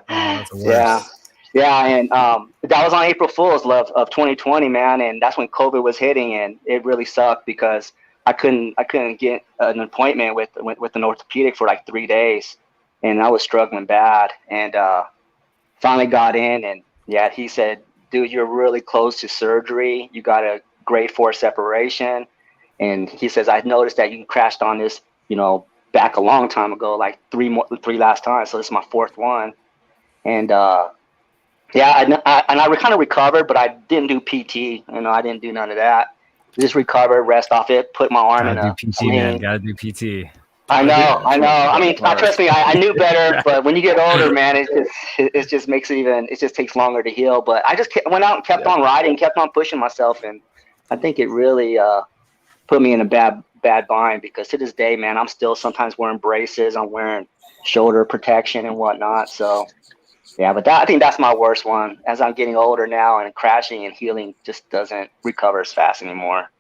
Speaker 3: That's the worst.
Speaker 5: Yeah, and that was on April Fool's of 2020, man, and that's when COVID was hitting, and it really sucked because I couldn't get an appointment with an orthopedic for like 3 days, and I was struggling bad, and finally got in, and yeah, he said, "Dude, you're really close to surgery. You got a grade 4 separation," and he says, "I noticed that you crashed on this, back a long time ago, like three last times. So this is my 4th one," and yeah, I kind of recovered, but I didn't do PT. I didn't do none of that. Just recover, rest off it, put my arm in a
Speaker 3: PT, man. Gotta do PT.
Speaker 5: I know. I mean, trust me, I knew better, but when you get older, man, it just makes it just takes longer to heal. But I just went out and kept on riding, kept on pushing myself, and I think it really put me in a bad bind, because to this day, man, I'm still sometimes wearing braces, I'm wearing shoulder protection and whatnot. So yeah, but I think that's my worst one. As I'm getting older now, and crashing and healing just doesn't recover as fast anymore.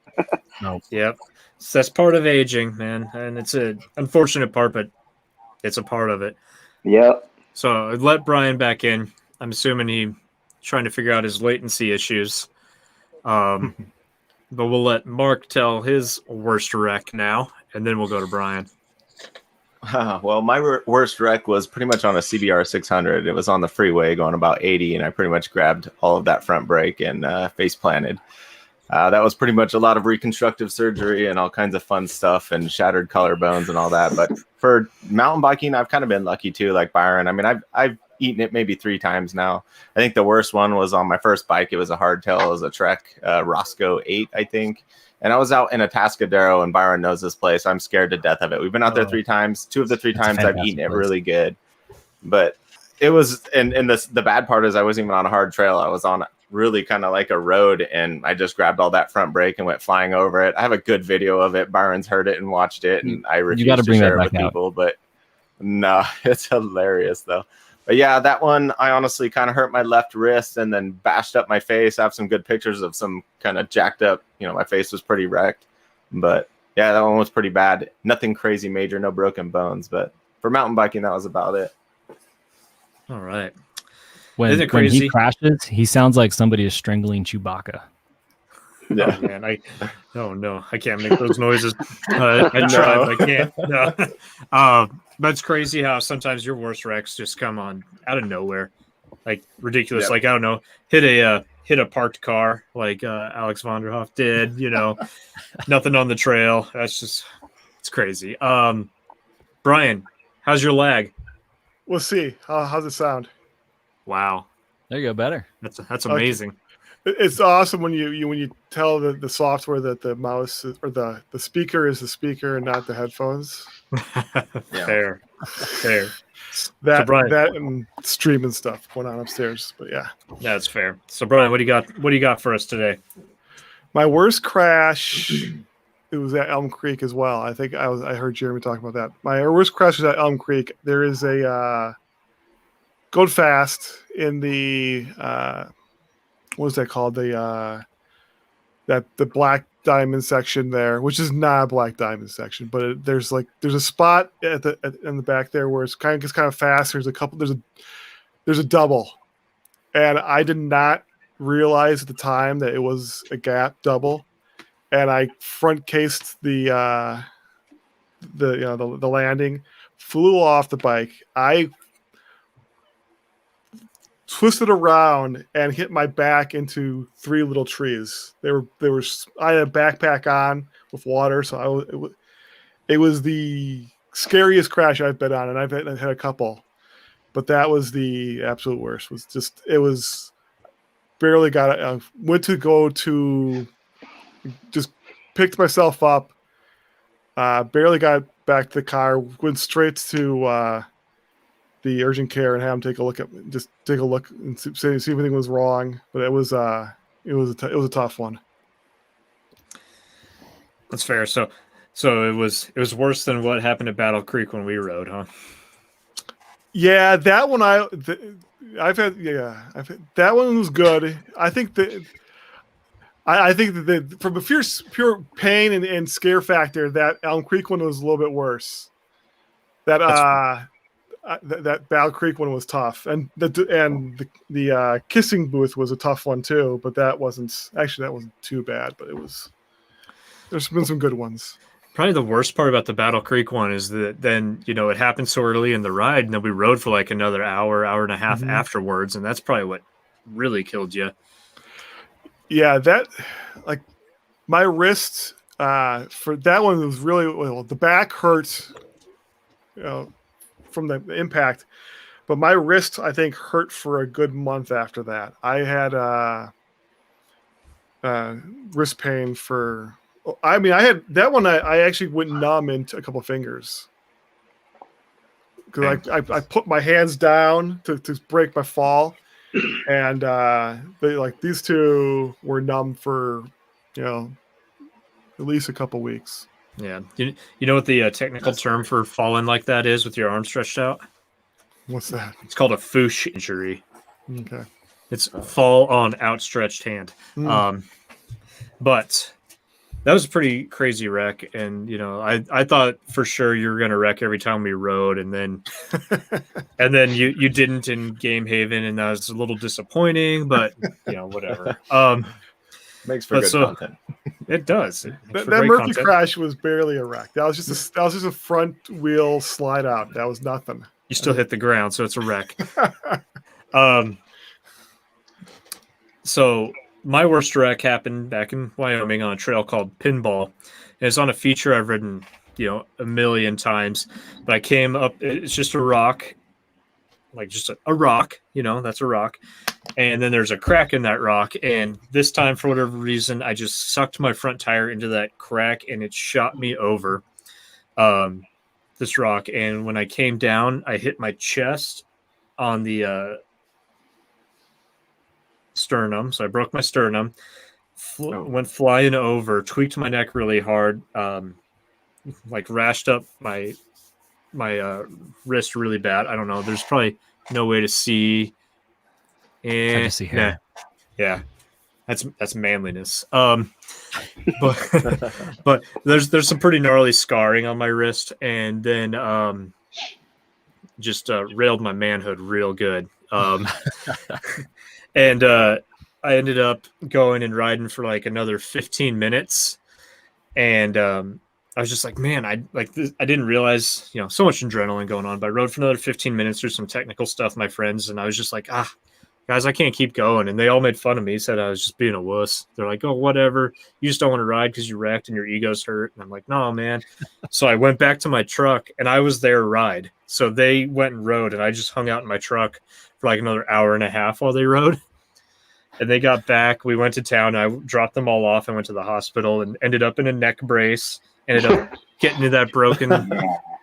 Speaker 1: No. Yep. So that's part of aging, man. And it's an unfortunate part, but it's a part of it.
Speaker 5: Yep.
Speaker 1: So I'd let Brian back in. I'm assuming he's trying to figure out his latency issues. But we'll let Mark tell his worst wreck now, and then we'll go to Brian.
Speaker 6: Well, my worst wreck was pretty much on a CBR 600. It was on the freeway going about 80, and I pretty much grabbed all of that front brake and face planted. That was pretty much a lot of reconstructive surgery and all kinds of fun stuff and shattered collarbones and all that. But for mountain biking, I've kind of been lucky too, like Byron. I mean, I've eaten it maybe 3 times now. I think the worst one was on my first bike. It was a hardtail. It was a Trek Roscoe 8, I think. And I was out in Atascadero, and Byron knows this place. I'm scared to death of it. We've been out there 3 times. 2 of the 3 times I've eaten it really good. But it was, and the bad part is I wasn't even on a hard trail. I was on really kind of like a road, and I just grabbed all that front brake and went flying over it. I have a good video of it. Byron's heard it and watched it, and I refuse to share it with people. But no, it's hilarious though. But yeah, that one, I honestly kind of hurt my left wrist and then bashed up my face. I have some good pictures of some kind of jacked up, my face was pretty wrecked. But yeah, that one was pretty bad. Nothing crazy major, no broken bones, but for mountain biking, that was about it.
Speaker 1: All right.
Speaker 3: When
Speaker 1: Isn't it
Speaker 3: when he
Speaker 1: crazy?
Speaker 3: crashes, he sounds like somebody is strangling Chewbacca.
Speaker 6: Yeah.
Speaker 1: Oh man, oh no, I can't make those noises. I tried, but I can't. No. But it's crazy how sometimes your worst wrecks just come on out of nowhere, like ridiculous.
Speaker 6: Yep.
Speaker 1: Like I don't know, hit a parked car like Alex Vonderhoff did. Nothing on the trail. It's crazy. Brian, how's your lag?
Speaker 2: We'll see. How's it sound?
Speaker 1: Wow,
Speaker 3: There you go, better.
Speaker 1: that's amazing.
Speaker 2: It's awesome when you tell the software that the mouse or the speaker is the speaker and not the headphones.
Speaker 1: Fair.
Speaker 2: That
Speaker 1: Brian,
Speaker 2: and streaming stuff going on upstairs. But yeah,
Speaker 1: that's fair. So Brian, what do you got? What do you got for us today?
Speaker 2: my worst crash. It was at Elm Creek as well. I think I heard Jeremy talk about that. My worst crash was at Elm Creek. There is a going fast in the what is that called? The black diamond section there, which is not a black diamond section, but there's a spot in the back there where it's kind of fast. There's a double, and I did not realize at the time that it was a gap double, and I front cased the landing, flew off the bike. I twisted around and hit my back into 3 little trees. I had a backpack on with water, so it was the scariest crash I've been on, and I've had a couple, but that was the absolute worst. It was barely got it. Went to go to just picked myself up, barely got back to the car, went straight to the urgent care and have them take a look and see if anything was wrong. But it was a tough one.
Speaker 1: That's fair. So it was worse than what happened at Battle Creek when we rode, huh?
Speaker 2: Yeah, that one that one was good. I think that from a pure pain and scare factor, that Elm Creek one was a little bit worse. That Battle Creek one was tough, and the kissing booth was a tough one too. But that wasn't too bad. But there's been some good ones.
Speaker 1: Probably the worst part about the Battle Creek one is that then it happened so early in the ride, and then we rode for like another hour and a half afterwards, and that's probably what really killed you.
Speaker 2: Yeah, that my wrist for that one was really well. The back hurt, from the impact, but my wrist I think hurt for a good month after that. I had wrist pain for. I mean, I had that one. I actually went numb in a couple of fingers because I put my hands down to break my fall, and these two were numb for at least a couple weeks.
Speaker 1: Yeah, you know what the technical term for falling like that is with your arm stretched out?
Speaker 2: What's that?
Speaker 1: It's called a foosh injury.
Speaker 2: Okay,
Speaker 1: it's fall on outstretched hand. But that was a pretty crazy wreck, and I thought for sure you were gonna wreck every time we rode, and then you didn't in Game Haven, and that was a little disappointing, but whatever.
Speaker 6: Makes for good content.
Speaker 1: It does.
Speaker 2: That Murphy crash was barely a wreck. That was just a front wheel slide out. That was nothing.
Speaker 1: You still hit the ground, so it's a wreck. So my worst wreck happened back in Wyoming on a trail called Pinball. And it's on a feature I've ridden, a million times. But I came up, it's just a rock, like just a rock, that's a rock. And then there's a crack in that rock. And this time, for whatever reason, I just sucked my front tire into that crack, and it shot me over this rock. And when I came down, I hit my chest on the sternum, so I broke my sternum, went flying over, tweaked my neck really hard, rashed up my wrist really bad. I don't know. There's probably no way to see. And
Speaker 3: I can see hair.
Speaker 1: Yeah, that's manliness. But there's some pretty gnarly scarring on my wrist, and then just railed my manhood real good. And I ended up going and riding for like another 15 minutes. And I was just like, man, I didn't realize, so much adrenaline going on, but I rode for another 15 minutes through some technical stuff, my friends. And I was just like, guys, I can't keep going. And they all made fun of me, said I was just being a wuss. They're like, oh, whatever. You just don't want to ride because you wrecked and your ego's hurt. And I'm like, no, man. So I went back to my truck and I was their ride. So they went and rode and I just hung out in my truck for like another hour and a half while they rode. And they got back. We went to town. I dropped them all off and went to the hospital and ended up in a neck brace. Ended up getting to that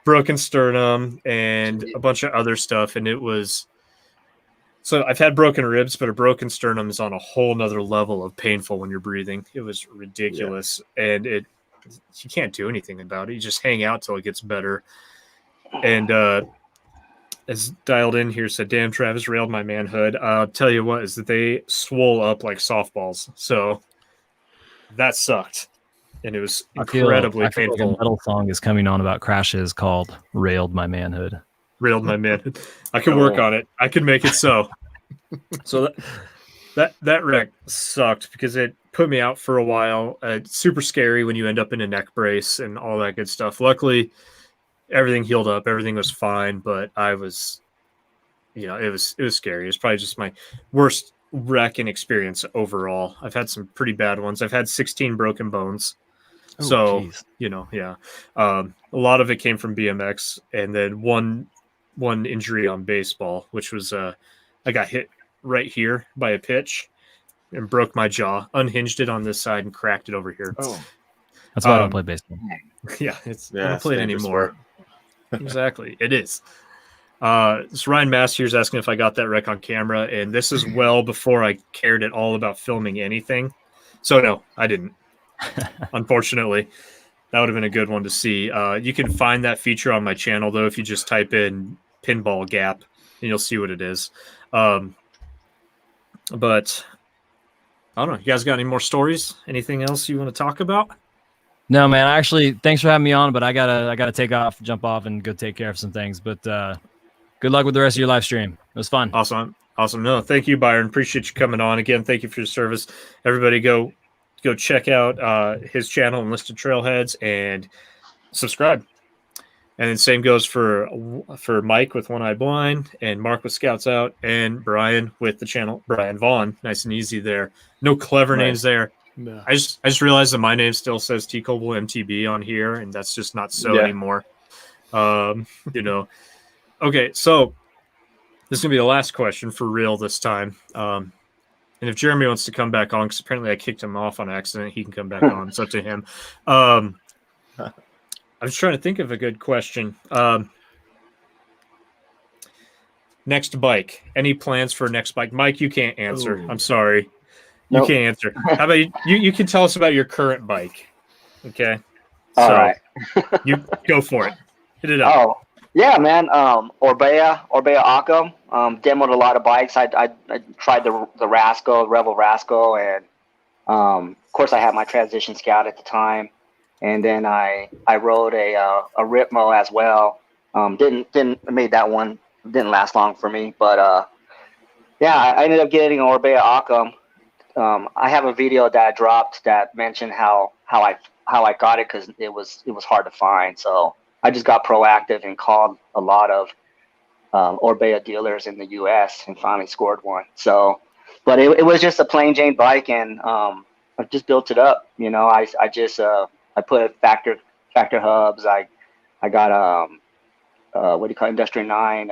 Speaker 1: broken sternum and a bunch of other stuff. And it was... So I've had broken ribs, but a broken sternum is on a whole nother level of painful when you're breathing. It was ridiculous. Yeah. And you can't do anything about it. You just hang out till it gets better. And as dialed in here said, damn, Travis railed my manhood. I'll tell you what, is that they swole up like softballs. So that sucked. And it was incredibly painful.
Speaker 3: Like a metal song is coming on about crashes called Railed My Manhood.
Speaker 1: Railed my manhood. I could work on it. I could make it so. So that wreck sucked because it put me out for a while. It's super scary when you end up in a neck brace and all that good stuff. Luckily, everything healed up. Everything was fine, but I was, it was scary. It was probably just my worst wrecking experience overall. I've had some pretty bad ones. I've had 16 broken bones.
Speaker 3: Oh,
Speaker 1: so,
Speaker 3: geez.
Speaker 1: A lot of it came from BMX, and then one injury on baseball, which was I got hit right here by a pitch and broke my jaw, unhinged it on this side and cracked it over here.
Speaker 3: Oh, that's why I don't play baseball.
Speaker 1: Yeah, I don't play it anymore. Exactly, it is. So Ryan Mass here's asking if I got that wreck on camera, and this is well before I cared at all about filming anything. So no, I didn't. Unfortunately, that would have been a good one to see. You can find that feature on my channel though if you just type in pinball gap and you'll see what it is. But I don't know. You guys got any more stories? Anything else you want to talk about?
Speaker 3: No, man. Actually, thanks for having me on, but I gotta take off, jump off, and go take care of some things. But good luck with the rest of your live stream. It was fun.
Speaker 1: Awesome. No, thank you, Byron. Appreciate you coming on again. Thank you for your service. Everybody, go check out his channel, Enlisted Trailheads, and subscribe. And then same goes for Mike with One Eye Blind, and Mark with Scouts Out, and Brian with the channel Brian Vaughn. Nice and easy there. No clever names there. No. I just realized that my name still says T Coble MTB on here, and that's just not so anymore. Okay, so this is gonna be the last question for real this time. And if Jeremy wants to come back on, because apparently I kicked him off on accident, he can come back on. It's up to him. I was trying to think of a good question. Next bike. Any plans for next bike? Mike, you can't answer. Ooh. I'm sorry. You can't answer. How about you can tell us about your current bike. Okay.
Speaker 5: All right.
Speaker 1: You go for it. Hit it up.
Speaker 5: Oh, yeah, man. Orbea Occam. Demoed a lot of bikes. I tried the Rascal, Rebel Rascal, and of course I had my Transition Scout at the time. And then I rode a Ripmo as well. Didn't made that one. Didn't last long for me, but I ended up getting an Orbea Occam. I have a video that I dropped that mentioned how I got it because it was hard to find. So I just got proactive and called a lot of Orbea dealers in the U.S. and finally scored one. So, but it was just a plain Jane bike, and I just built it up. I put factor hubs. I got what do you call it? Industrial 9?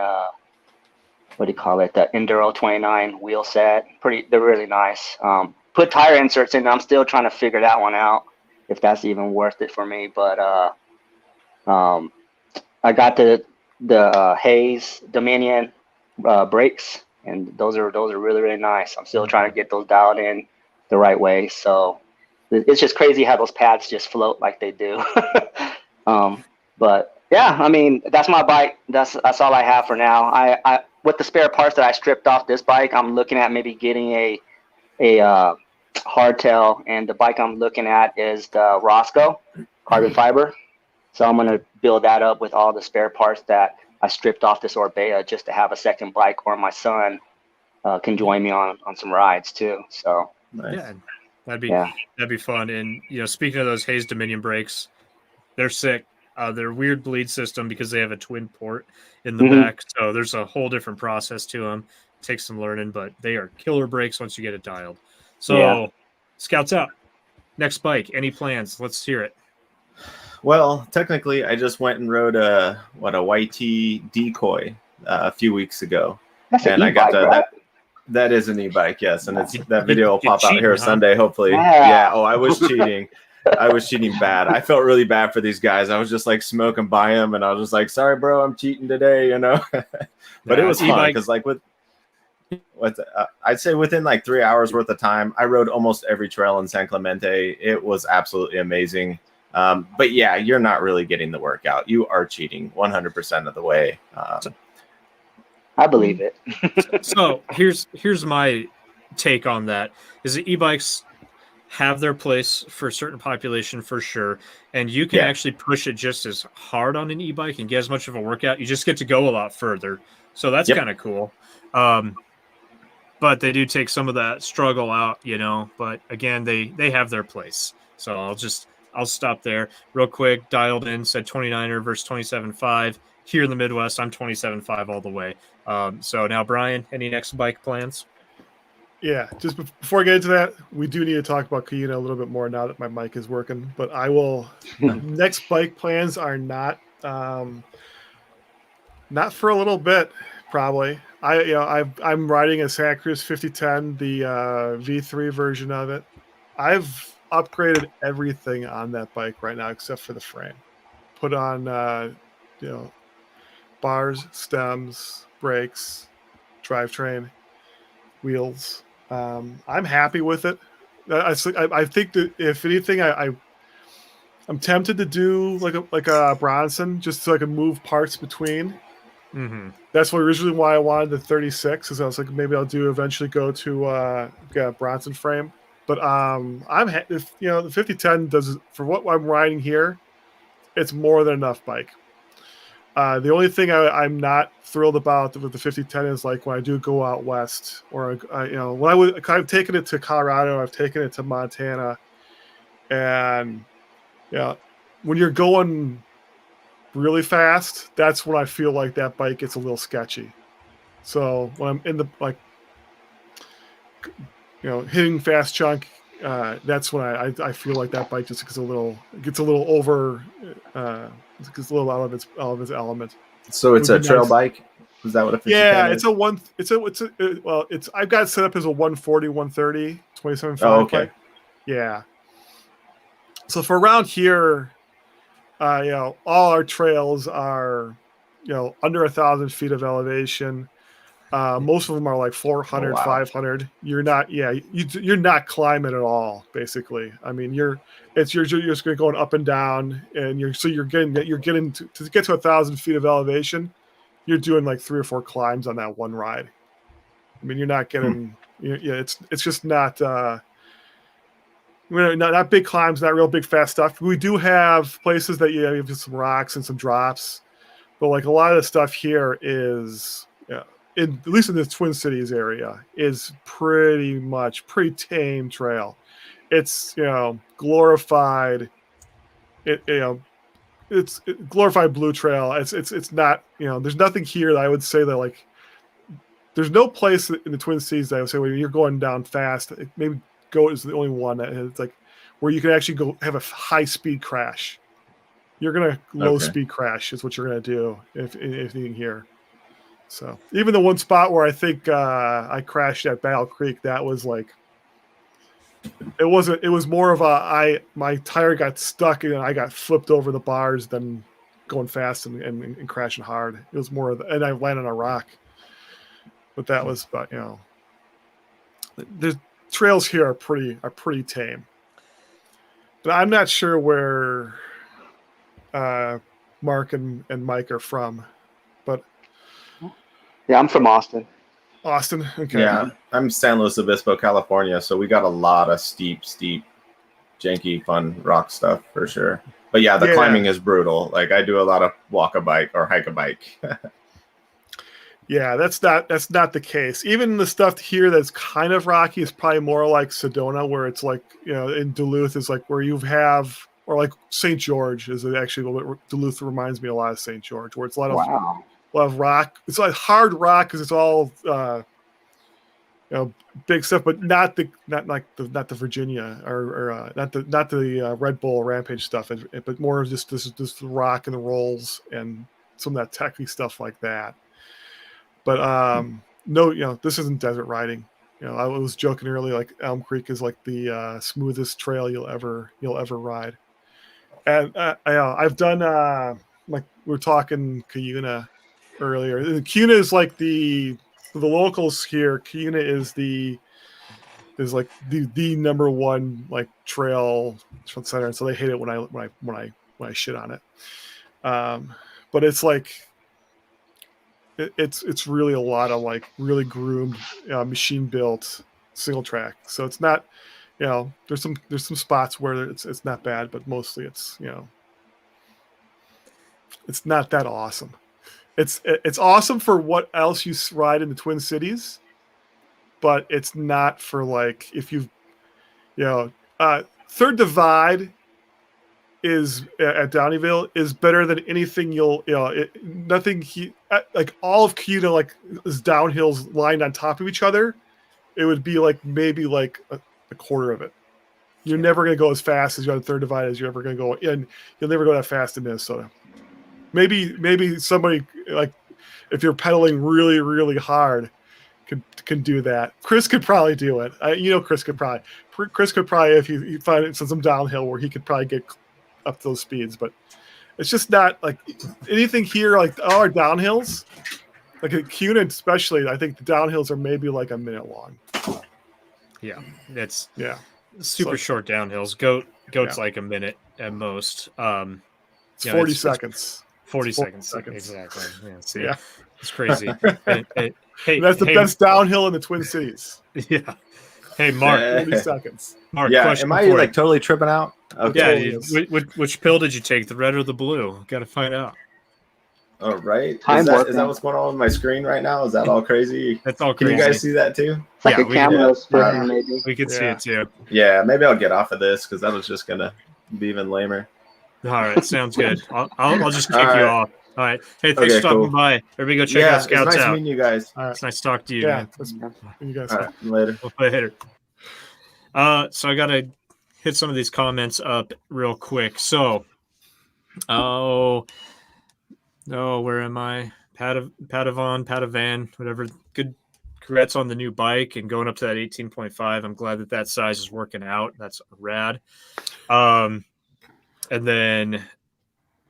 Speaker 5: What do you call it? The Enduro 29 wheel set. They're really nice. Put tire inserts in. I'm still trying to figure that one out if that's even worth it for me. But I got the Hayes Dominion brakes, and those are really, really nice. I'm still trying to get those dialed in the right way. So it's just crazy how those pads just float like they do. But yeah, I mean, that's my bike. That's all I have for now. I with the spare parts that I stripped off this bike, I'm looking at maybe getting a hardtail, and the bike I'm looking at is the Roscoe carbon fiber. So I'm gonna build that up with all the spare parts that I stripped off this Orbea just to have a second bike, or my son can join me on some rides too. So
Speaker 6: Nice.
Speaker 1: Yeah, that'd be fun. And speaking of those Hayes Dominion brakes, they're sick. They're weird bleed system because they have a twin port in the back, so there's a whole different process to them. Takes some learning, but they are killer brakes once you get it dialed. So, Scouts out. Next bike. Any plans? Let's hear it.
Speaker 6: Well, technically, I just went and rode a YT Decoy a few weeks ago.
Speaker 5: that's
Speaker 6: And
Speaker 5: an e-bike, right?
Speaker 6: That is an e-bike, yes, and that video will
Speaker 1: You're
Speaker 6: pop out
Speaker 1: cheating,
Speaker 6: here
Speaker 1: huh?
Speaker 6: Sunday, hopefully.
Speaker 5: Yeah.
Speaker 6: Oh, I was cheating. I was cheating bad. I felt really bad for these guys. I was just like smoking by them, and I was just like, "Sorry, bro, I'm cheating today," But it was fun because, like, I'd say within like 3 hours worth of time, I rode almost every trail in San Clemente. It was absolutely amazing. But yeah, you're not really getting the workout. You are cheating 100% of the way.
Speaker 5: I believe it.
Speaker 1: So here's my take on that: is that e-bikes have their place for a certain population for sure, and you can actually push it just as hard on an e-bike and get as much of a workout. You just get to go a lot further, so that's kind of cool. But they do take some of that struggle out, But again, they have their place. So I'll stop there real quick. Dialed in, said 29er versus 27.5. Here in the Midwest, I'm 27.5 all the way. So now, Brian, any next bike plans?
Speaker 2: Yeah, just before I get into that, we do need to talk about Cuyuna a little bit more now that my mic is working. But I will. Next bike plans are not for a little bit, probably. I'm riding a Santa Cruz 5010, the V3 version of it. I've upgraded everything on that bike right now except for the frame. Put on bars, stems, brakes, drivetrain, wheels. I'm happy with it. I think that if anything, I'm tempted to do like a Bronson just so I can move parts between.
Speaker 1: Mm-hmm.
Speaker 2: That's originally why I wanted the 36, because I was like, maybe I'll eventually go to a Bronson frame. But the 5010 does, for what I'm riding here, it's more than enough bike. The only thing I'm not thrilled about with the 5010 is like when I do go out west, or I've taken it to Colorado, I've taken it to Montana, and when you're going really fast, that's when I feel like that bike gets a little sketchy. So when I'm in the hitting fast chunk, that's when I feel like that bike just gets a little over. It gets a little out of its element.
Speaker 6: So it's a trail bike? Is that what a 5010 is? I've got it set up as a 140, 130, 27.5 bike. Yeah. So for around here, all our trails are, under 1,000 feet of elevation. Most of them are like 400, 500. You're not climbing at all, basically. I mean, you're just going up and down, and you're getting to get to 1,000 feet of elevation. You're doing like 3 or 4 climbs on that one ride. I mean, you're not getting, it's just not big climbs, not real big fast stuff. We do have places that you have some rocks and some drops, but like a lot of the stuff here is, at least in the Twin Cities area, is pretty tame trail. It's glorified. It's glorified blue trail. It's not, there's nothing here that I would say that like. There's no place in the Twin Cities that I would say when you're going down fast. Maybe Goat is the only one that it's like where you can actually go have a high speed crash. You're gonna low speed crash is what you're gonna do if anything here. So even the one spot where I think I crashed at Battle Creek, that was like it was more of my tire got stuck and I got flipped over the bars than going fast and crashing hard. It was more of and I landed on a rock. But that was about the trails here are pretty tame. But I'm not sure where Mark and Mike are from. But
Speaker 5: yeah, I'm from Austin.
Speaker 2: Austin, okay.
Speaker 6: Yeah, I'm San Luis Obispo, California. So we got a lot of steep, janky, fun rock stuff for sure. But yeah, the climbing is brutal. Like I do a lot of walk a bike or hike a bike.
Speaker 2: Yeah, that's not the case. Even the stuff here that's kind of rocky is probably more like Sedona, where it's like, you know, in Duluth is like where you have, or like St. George is actually what Duluth reminds me a lot of St. George, where it's a lot of rock. It's like hard rock because it's all you know, big stuff, but not the Virginia or not the Red Bull Rampage stuff, but more of just this rock and the rolls and some of that techy stuff like that. But no, you know, this isn't desert riding. You know, I was joking earlier, like Elm Creek is like the smoothest trail you'll ever ride. And I've done like we were talking Cuyuna earlier. Cuyuna is like the locals here. Cuyuna is like the number one like trail center, and so they hate it when I shit on it. But it's like it's really a lot of like really groomed, machine built single track. So it's not, you know, there's some spots where it's not bad, but mostly it's, you know, it's not that awesome. It's awesome for what else you ride in the Twin Cities, but it's not for like if you know, Third Divide is at Downeyville is better than anything like all of Cuyuna like is downhills lined on top of each other. It would be like maybe like a quarter of it. You're never going to go as fast as you on Third Divide as you're ever going to go, and you'll never go that fast in Minnesota. Maybe somebody like if you're pedaling really really hard can do that. Chris could probably do it. Chris could probably if you find some downhill where he could probably get up those speeds, but it's just not like anything here. Like all our downhills, like at Cuyuna especially, I think the downhills are maybe like a minute long.
Speaker 1: Yeah, it's
Speaker 2: So,
Speaker 1: super short downhills. Goat's like a minute at most.
Speaker 2: It's 40 seconds.
Speaker 1: 40 seconds. Exactly. Yeah, see, it's crazy. Hey,
Speaker 2: that's the best downhill in the Twin Cities.
Speaker 1: Yeah. Hey, Mark.
Speaker 2: 40 seconds.
Speaker 1: Mark,
Speaker 6: am I like totally tripping out?
Speaker 1: Okay. Yeah. Which pill did you take, the red or the blue? Got to find out.
Speaker 6: Oh, right. Is that what's going on with my screen right now? Is that all crazy?
Speaker 1: That's all crazy.
Speaker 6: Can you guys see that too?
Speaker 5: It's like a camera spinning, maybe.
Speaker 1: We can see it too.
Speaker 6: Yeah, maybe I'll get off of this because that was just gonna be even lamer.
Speaker 1: All right, sounds good. I'll just kick you off. All right. Hey, thanks for stopping by. Everybody go check out Scouts
Speaker 6: it's nice
Speaker 1: out.
Speaker 6: meeting you guys.
Speaker 1: It's nice to talk to you.
Speaker 2: Yeah.
Speaker 1: Man.
Speaker 2: You guys.
Speaker 6: All right, later.
Speaker 1: We'll play later. So I gotta hit some of these comments up real quick. So, where am I? Padavan, whatever. Good. Congrats on the new bike and going up to that 18.5. I'm glad that size is working out. That's rad. And then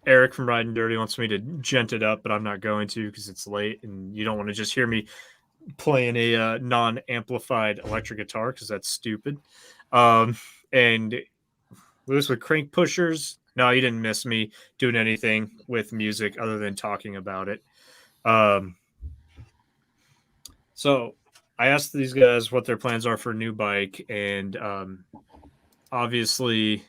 Speaker 1: Eric from Riding Dirty wants me to gent it up, but I'm not going to because it's late and you don't want to just hear me playing a non-amplified electric guitar because that's stupid. And Lewis with crank pushers. No, you didn't miss me doing anything with music other than talking about it. So I asked these guys what their plans are for a new bike, and obviously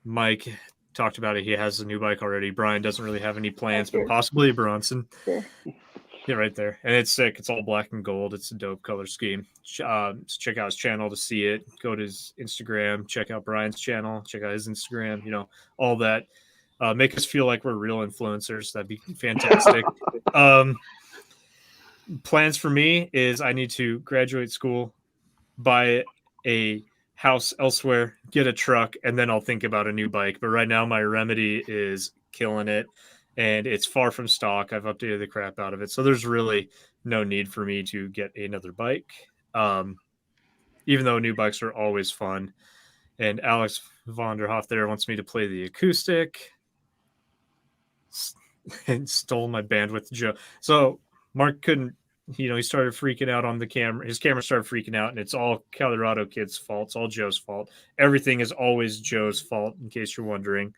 Speaker 1: Mike talked about it. He has a new bike already. Brian doesn't really have any plans, but possibly a Bronson. Yeah, right there. And it's sick. It's all black and gold. It's a dope color scheme. So check out his channel to see it. Go to his Instagram. Check out Brian's channel. Check out his Instagram. You know, all that. Make us feel like we're real influencers. That'd be fantastic. Plans for me is I need to graduate school, buy a house elsewhere, get a truck, and then I'll think about a new bike. But right now my Remedy is killing it, and it's far from stock. I've updated the crap out of it, so there's really no need for me to get another bike, even though new bikes are always fun. And Alex Vonderhoff there wants me to play the acoustic and stole my bandwidth, Joe. So Mark couldn't, he started freaking out on the camera. His camera started freaking out, and it's all Colorado Kid's fault. It's all Joe's fault. Everything is always Joe's fault, in case you're wondering.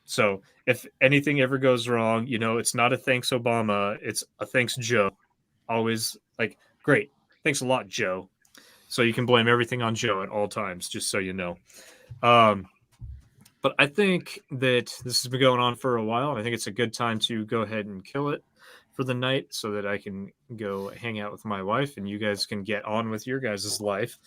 Speaker 1: So if anything ever goes wrong, it's not a thanks Obama. It's a thanks Joe. Always like, great. Thanks a lot, Joe. So you can blame everything on Joe at all times, just so you know. But I think that this has been going on for a while, and I think it's a good time to go ahead and kill it for the night so that I can go hang out with my wife and you guys can get on with your guys' life.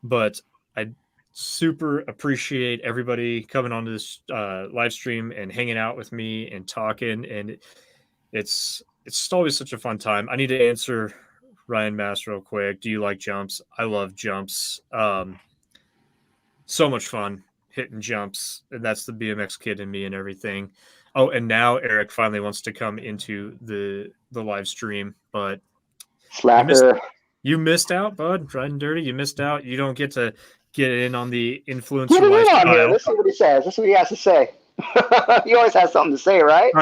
Speaker 1: But I super appreciate everybody coming onto this live stream and hanging out with me and talking. And it's always such a fun time. I need to answer Ryan Mass real quick. Do you like jumps? I love jumps. So much fun hitting jumps, and that's the BMX kid in me and everything. Oh, and now Eric finally wants to come into the live stream, but
Speaker 5: Slacker.
Speaker 1: you missed out, bud. Riding dirty, you missed out. You don't get to get in on the influencer
Speaker 5: Get it in on here.
Speaker 1: lifestyle.
Speaker 5: Let's see what he says. Let's see what he has to say. He always has something to say, right?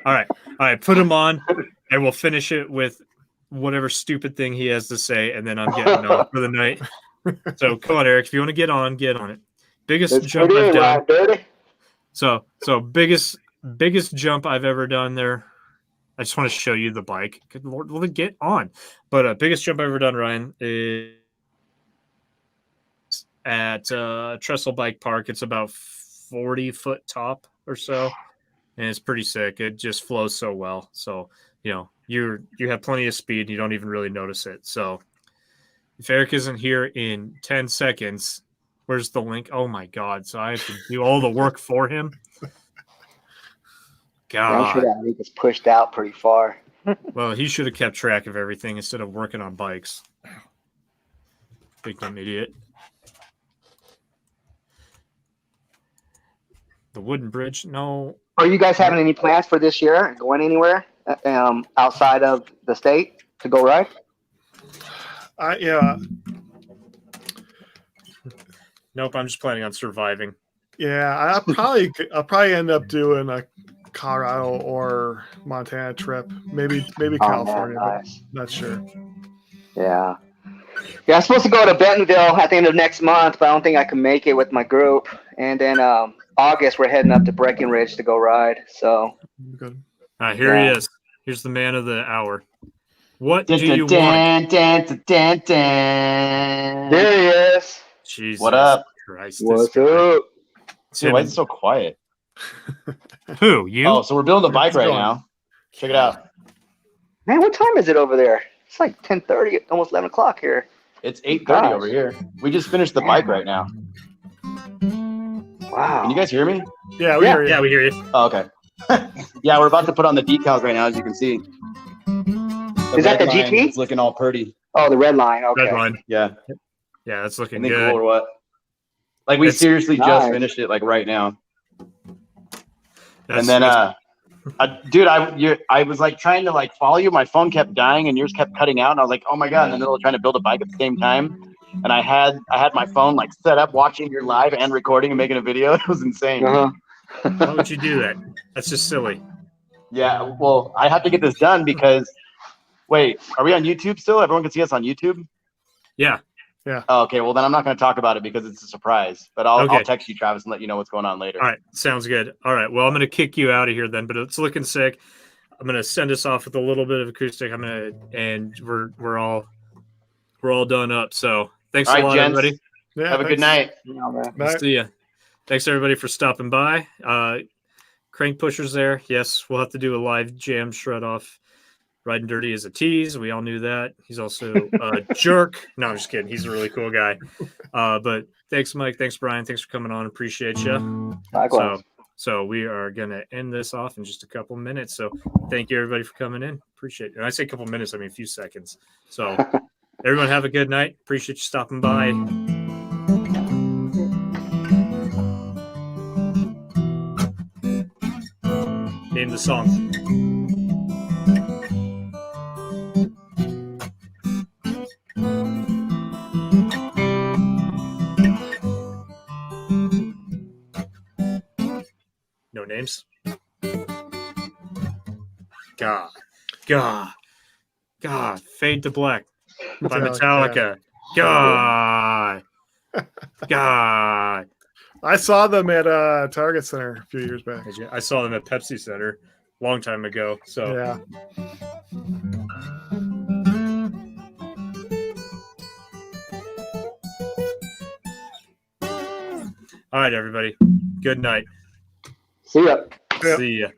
Speaker 1: All right. Put him on, and we'll finish it with whatever stupid thing he has to say, and then I'm getting off for the night. So come on, Eric. If you want to get on it. Biggest jump I've done. So biggest jump I've ever done there. I just want to show you the bike. Good Lord, will it get on? But biggest jump I've ever done, Ryan, is at Trestle Bike Park. It's about 40-foot top or so, and it's pretty sick. It just flows so well. So you have plenty of speed. You don't even really notice it. So if Eric isn't here in 10 seconds, where's the link? Oh my God! So I have to do all the work for him. God,
Speaker 5: I'm sure that link is pushed out pretty far.
Speaker 1: Well, he should have kept track of everything instead of working on bikes. Big dumb idiot. The wooden bridge? No.
Speaker 5: Are you guys having any plans for this year? Going anywhere outside of the state to go ride?
Speaker 2: Yeah.
Speaker 1: Nope. I'm just planning on surviving.
Speaker 2: Yeah, I'll probably end up doing a Colorado or Montana trip. Maybe California,
Speaker 5: man, nice.
Speaker 2: But not sure.
Speaker 5: Yeah. Yeah, I'm supposed to go to Bentonville at the end of next month, but I don't think I can make it with my group. And then August, we're heading up to Breckenridge to go ride. So
Speaker 2: Good.
Speaker 1: Here he is. Here's the man of the hour. What do you want?
Speaker 5: There he is.
Speaker 1: Jesus
Speaker 7: What up?
Speaker 1: Christ,
Speaker 5: What's up?
Speaker 7: Dude, why is it so quiet?
Speaker 1: Who? You?
Speaker 7: Oh, so we're building a bike right now. Check it out.
Speaker 5: Man, what time is it over there? It's like 10:30, almost 11 o'clock here.
Speaker 7: It's 8:30 over here. We just finished the bike right now.
Speaker 5: Wow.
Speaker 7: Can you guys hear me?
Speaker 2: Yeah, we hear you.
Speaker 1: Yeah, we hear you.
Speaker 7: Oh, okay. Yeah, we're about to put on the decals right now, as you can see.
Speaker 5: Is that the
Speaker 7: red line
Speaker 5: GT?
Speaker 7: is looking all pretty.
Speaker 5: Oh, the red line. Okay.
Speaker 1: Red line.
Speaker 7: Yeah.
Speaker 1: Yeah, that's looking
Speaker 7: Isn't it
Speaker 1: good.
Speaker 7: cool or what? Like, we
Speaker 1: It's
Speaker 7: seriously
Speaker 5: nice.
Speaker 7: just finished it, like, right now.
Speaker 1: That's-
Speaker 7: And then, dude, I was like trying to like follow you. My phone kept dying and yours kept cutting out. And I was like, oh my God, in the middle of trying to build a bike at the same time. And I had my phone like set up watching your live and recording and making a video. It was insane.
Speaker 5: Uh-huh.
Speaker 1: Why would you do that? That's just silly.
Speaker 7: Yeah, well, I have to get this done because, wait, are we on YouTube still? Everyone can see us on YouTube?
Speaker 1: Yeah.
Speaker 7: Oh, okay, well, then I'm not going to talk about it because it's a surprise. But I'll
Speaker 1: Okay.
Speaker 7: text you, Travis, and let you know what's going on later.
Speaker 1: All right. Sounds good. All right. Well, I'm going to kick you out of here then, but it's looking sick. I'm going to send us off with a little bit of acoustic. And we're all done up. So thanks
Speaker 7: All
Speaker 1: a
Speaker 7: right,
Speaker 1: lot,
Speaker 7: gents.
Speaker 1: everybody.
Speaker 2: Yeah,
Speaker 7: Have a good night.
Speaker 5: Yeah, man.
Speaker 2: Night.
Speaker 1: See ya. Thanks everybody for stopping by. Crank Pusher's there. Yes, we'll have to do a live jam shred off. Riding Dirty is a tease. We all knew that. He's also a jerk. No, I'm just kidding. He's a really cool guy. But thanks, Mike. Thanks, Brian. Thanks for coming on. Appreciate you.
Speaker 5: Likewise.
Speaker 1: So we are going to end this off in just a couple minutes. So thank you, everybody, for coming in. Appreciate it. And I say a couple minutes, I mean a few seconds. So everyone have a good night. Appreciate you stopping by. Name the song. No names. God. Fade to Black by Metallica. God.
Speaker 2: I saw them at Target Center a few years back.
Speaker 1: I saw them at Pepsi Center a long time ago. So
Speaker 2: Yeah.
Speaker 1: all right, everybody. Good night.
Speaker 5: See ya.
Speaker 2: Yeah.
Speaker 1: See ya.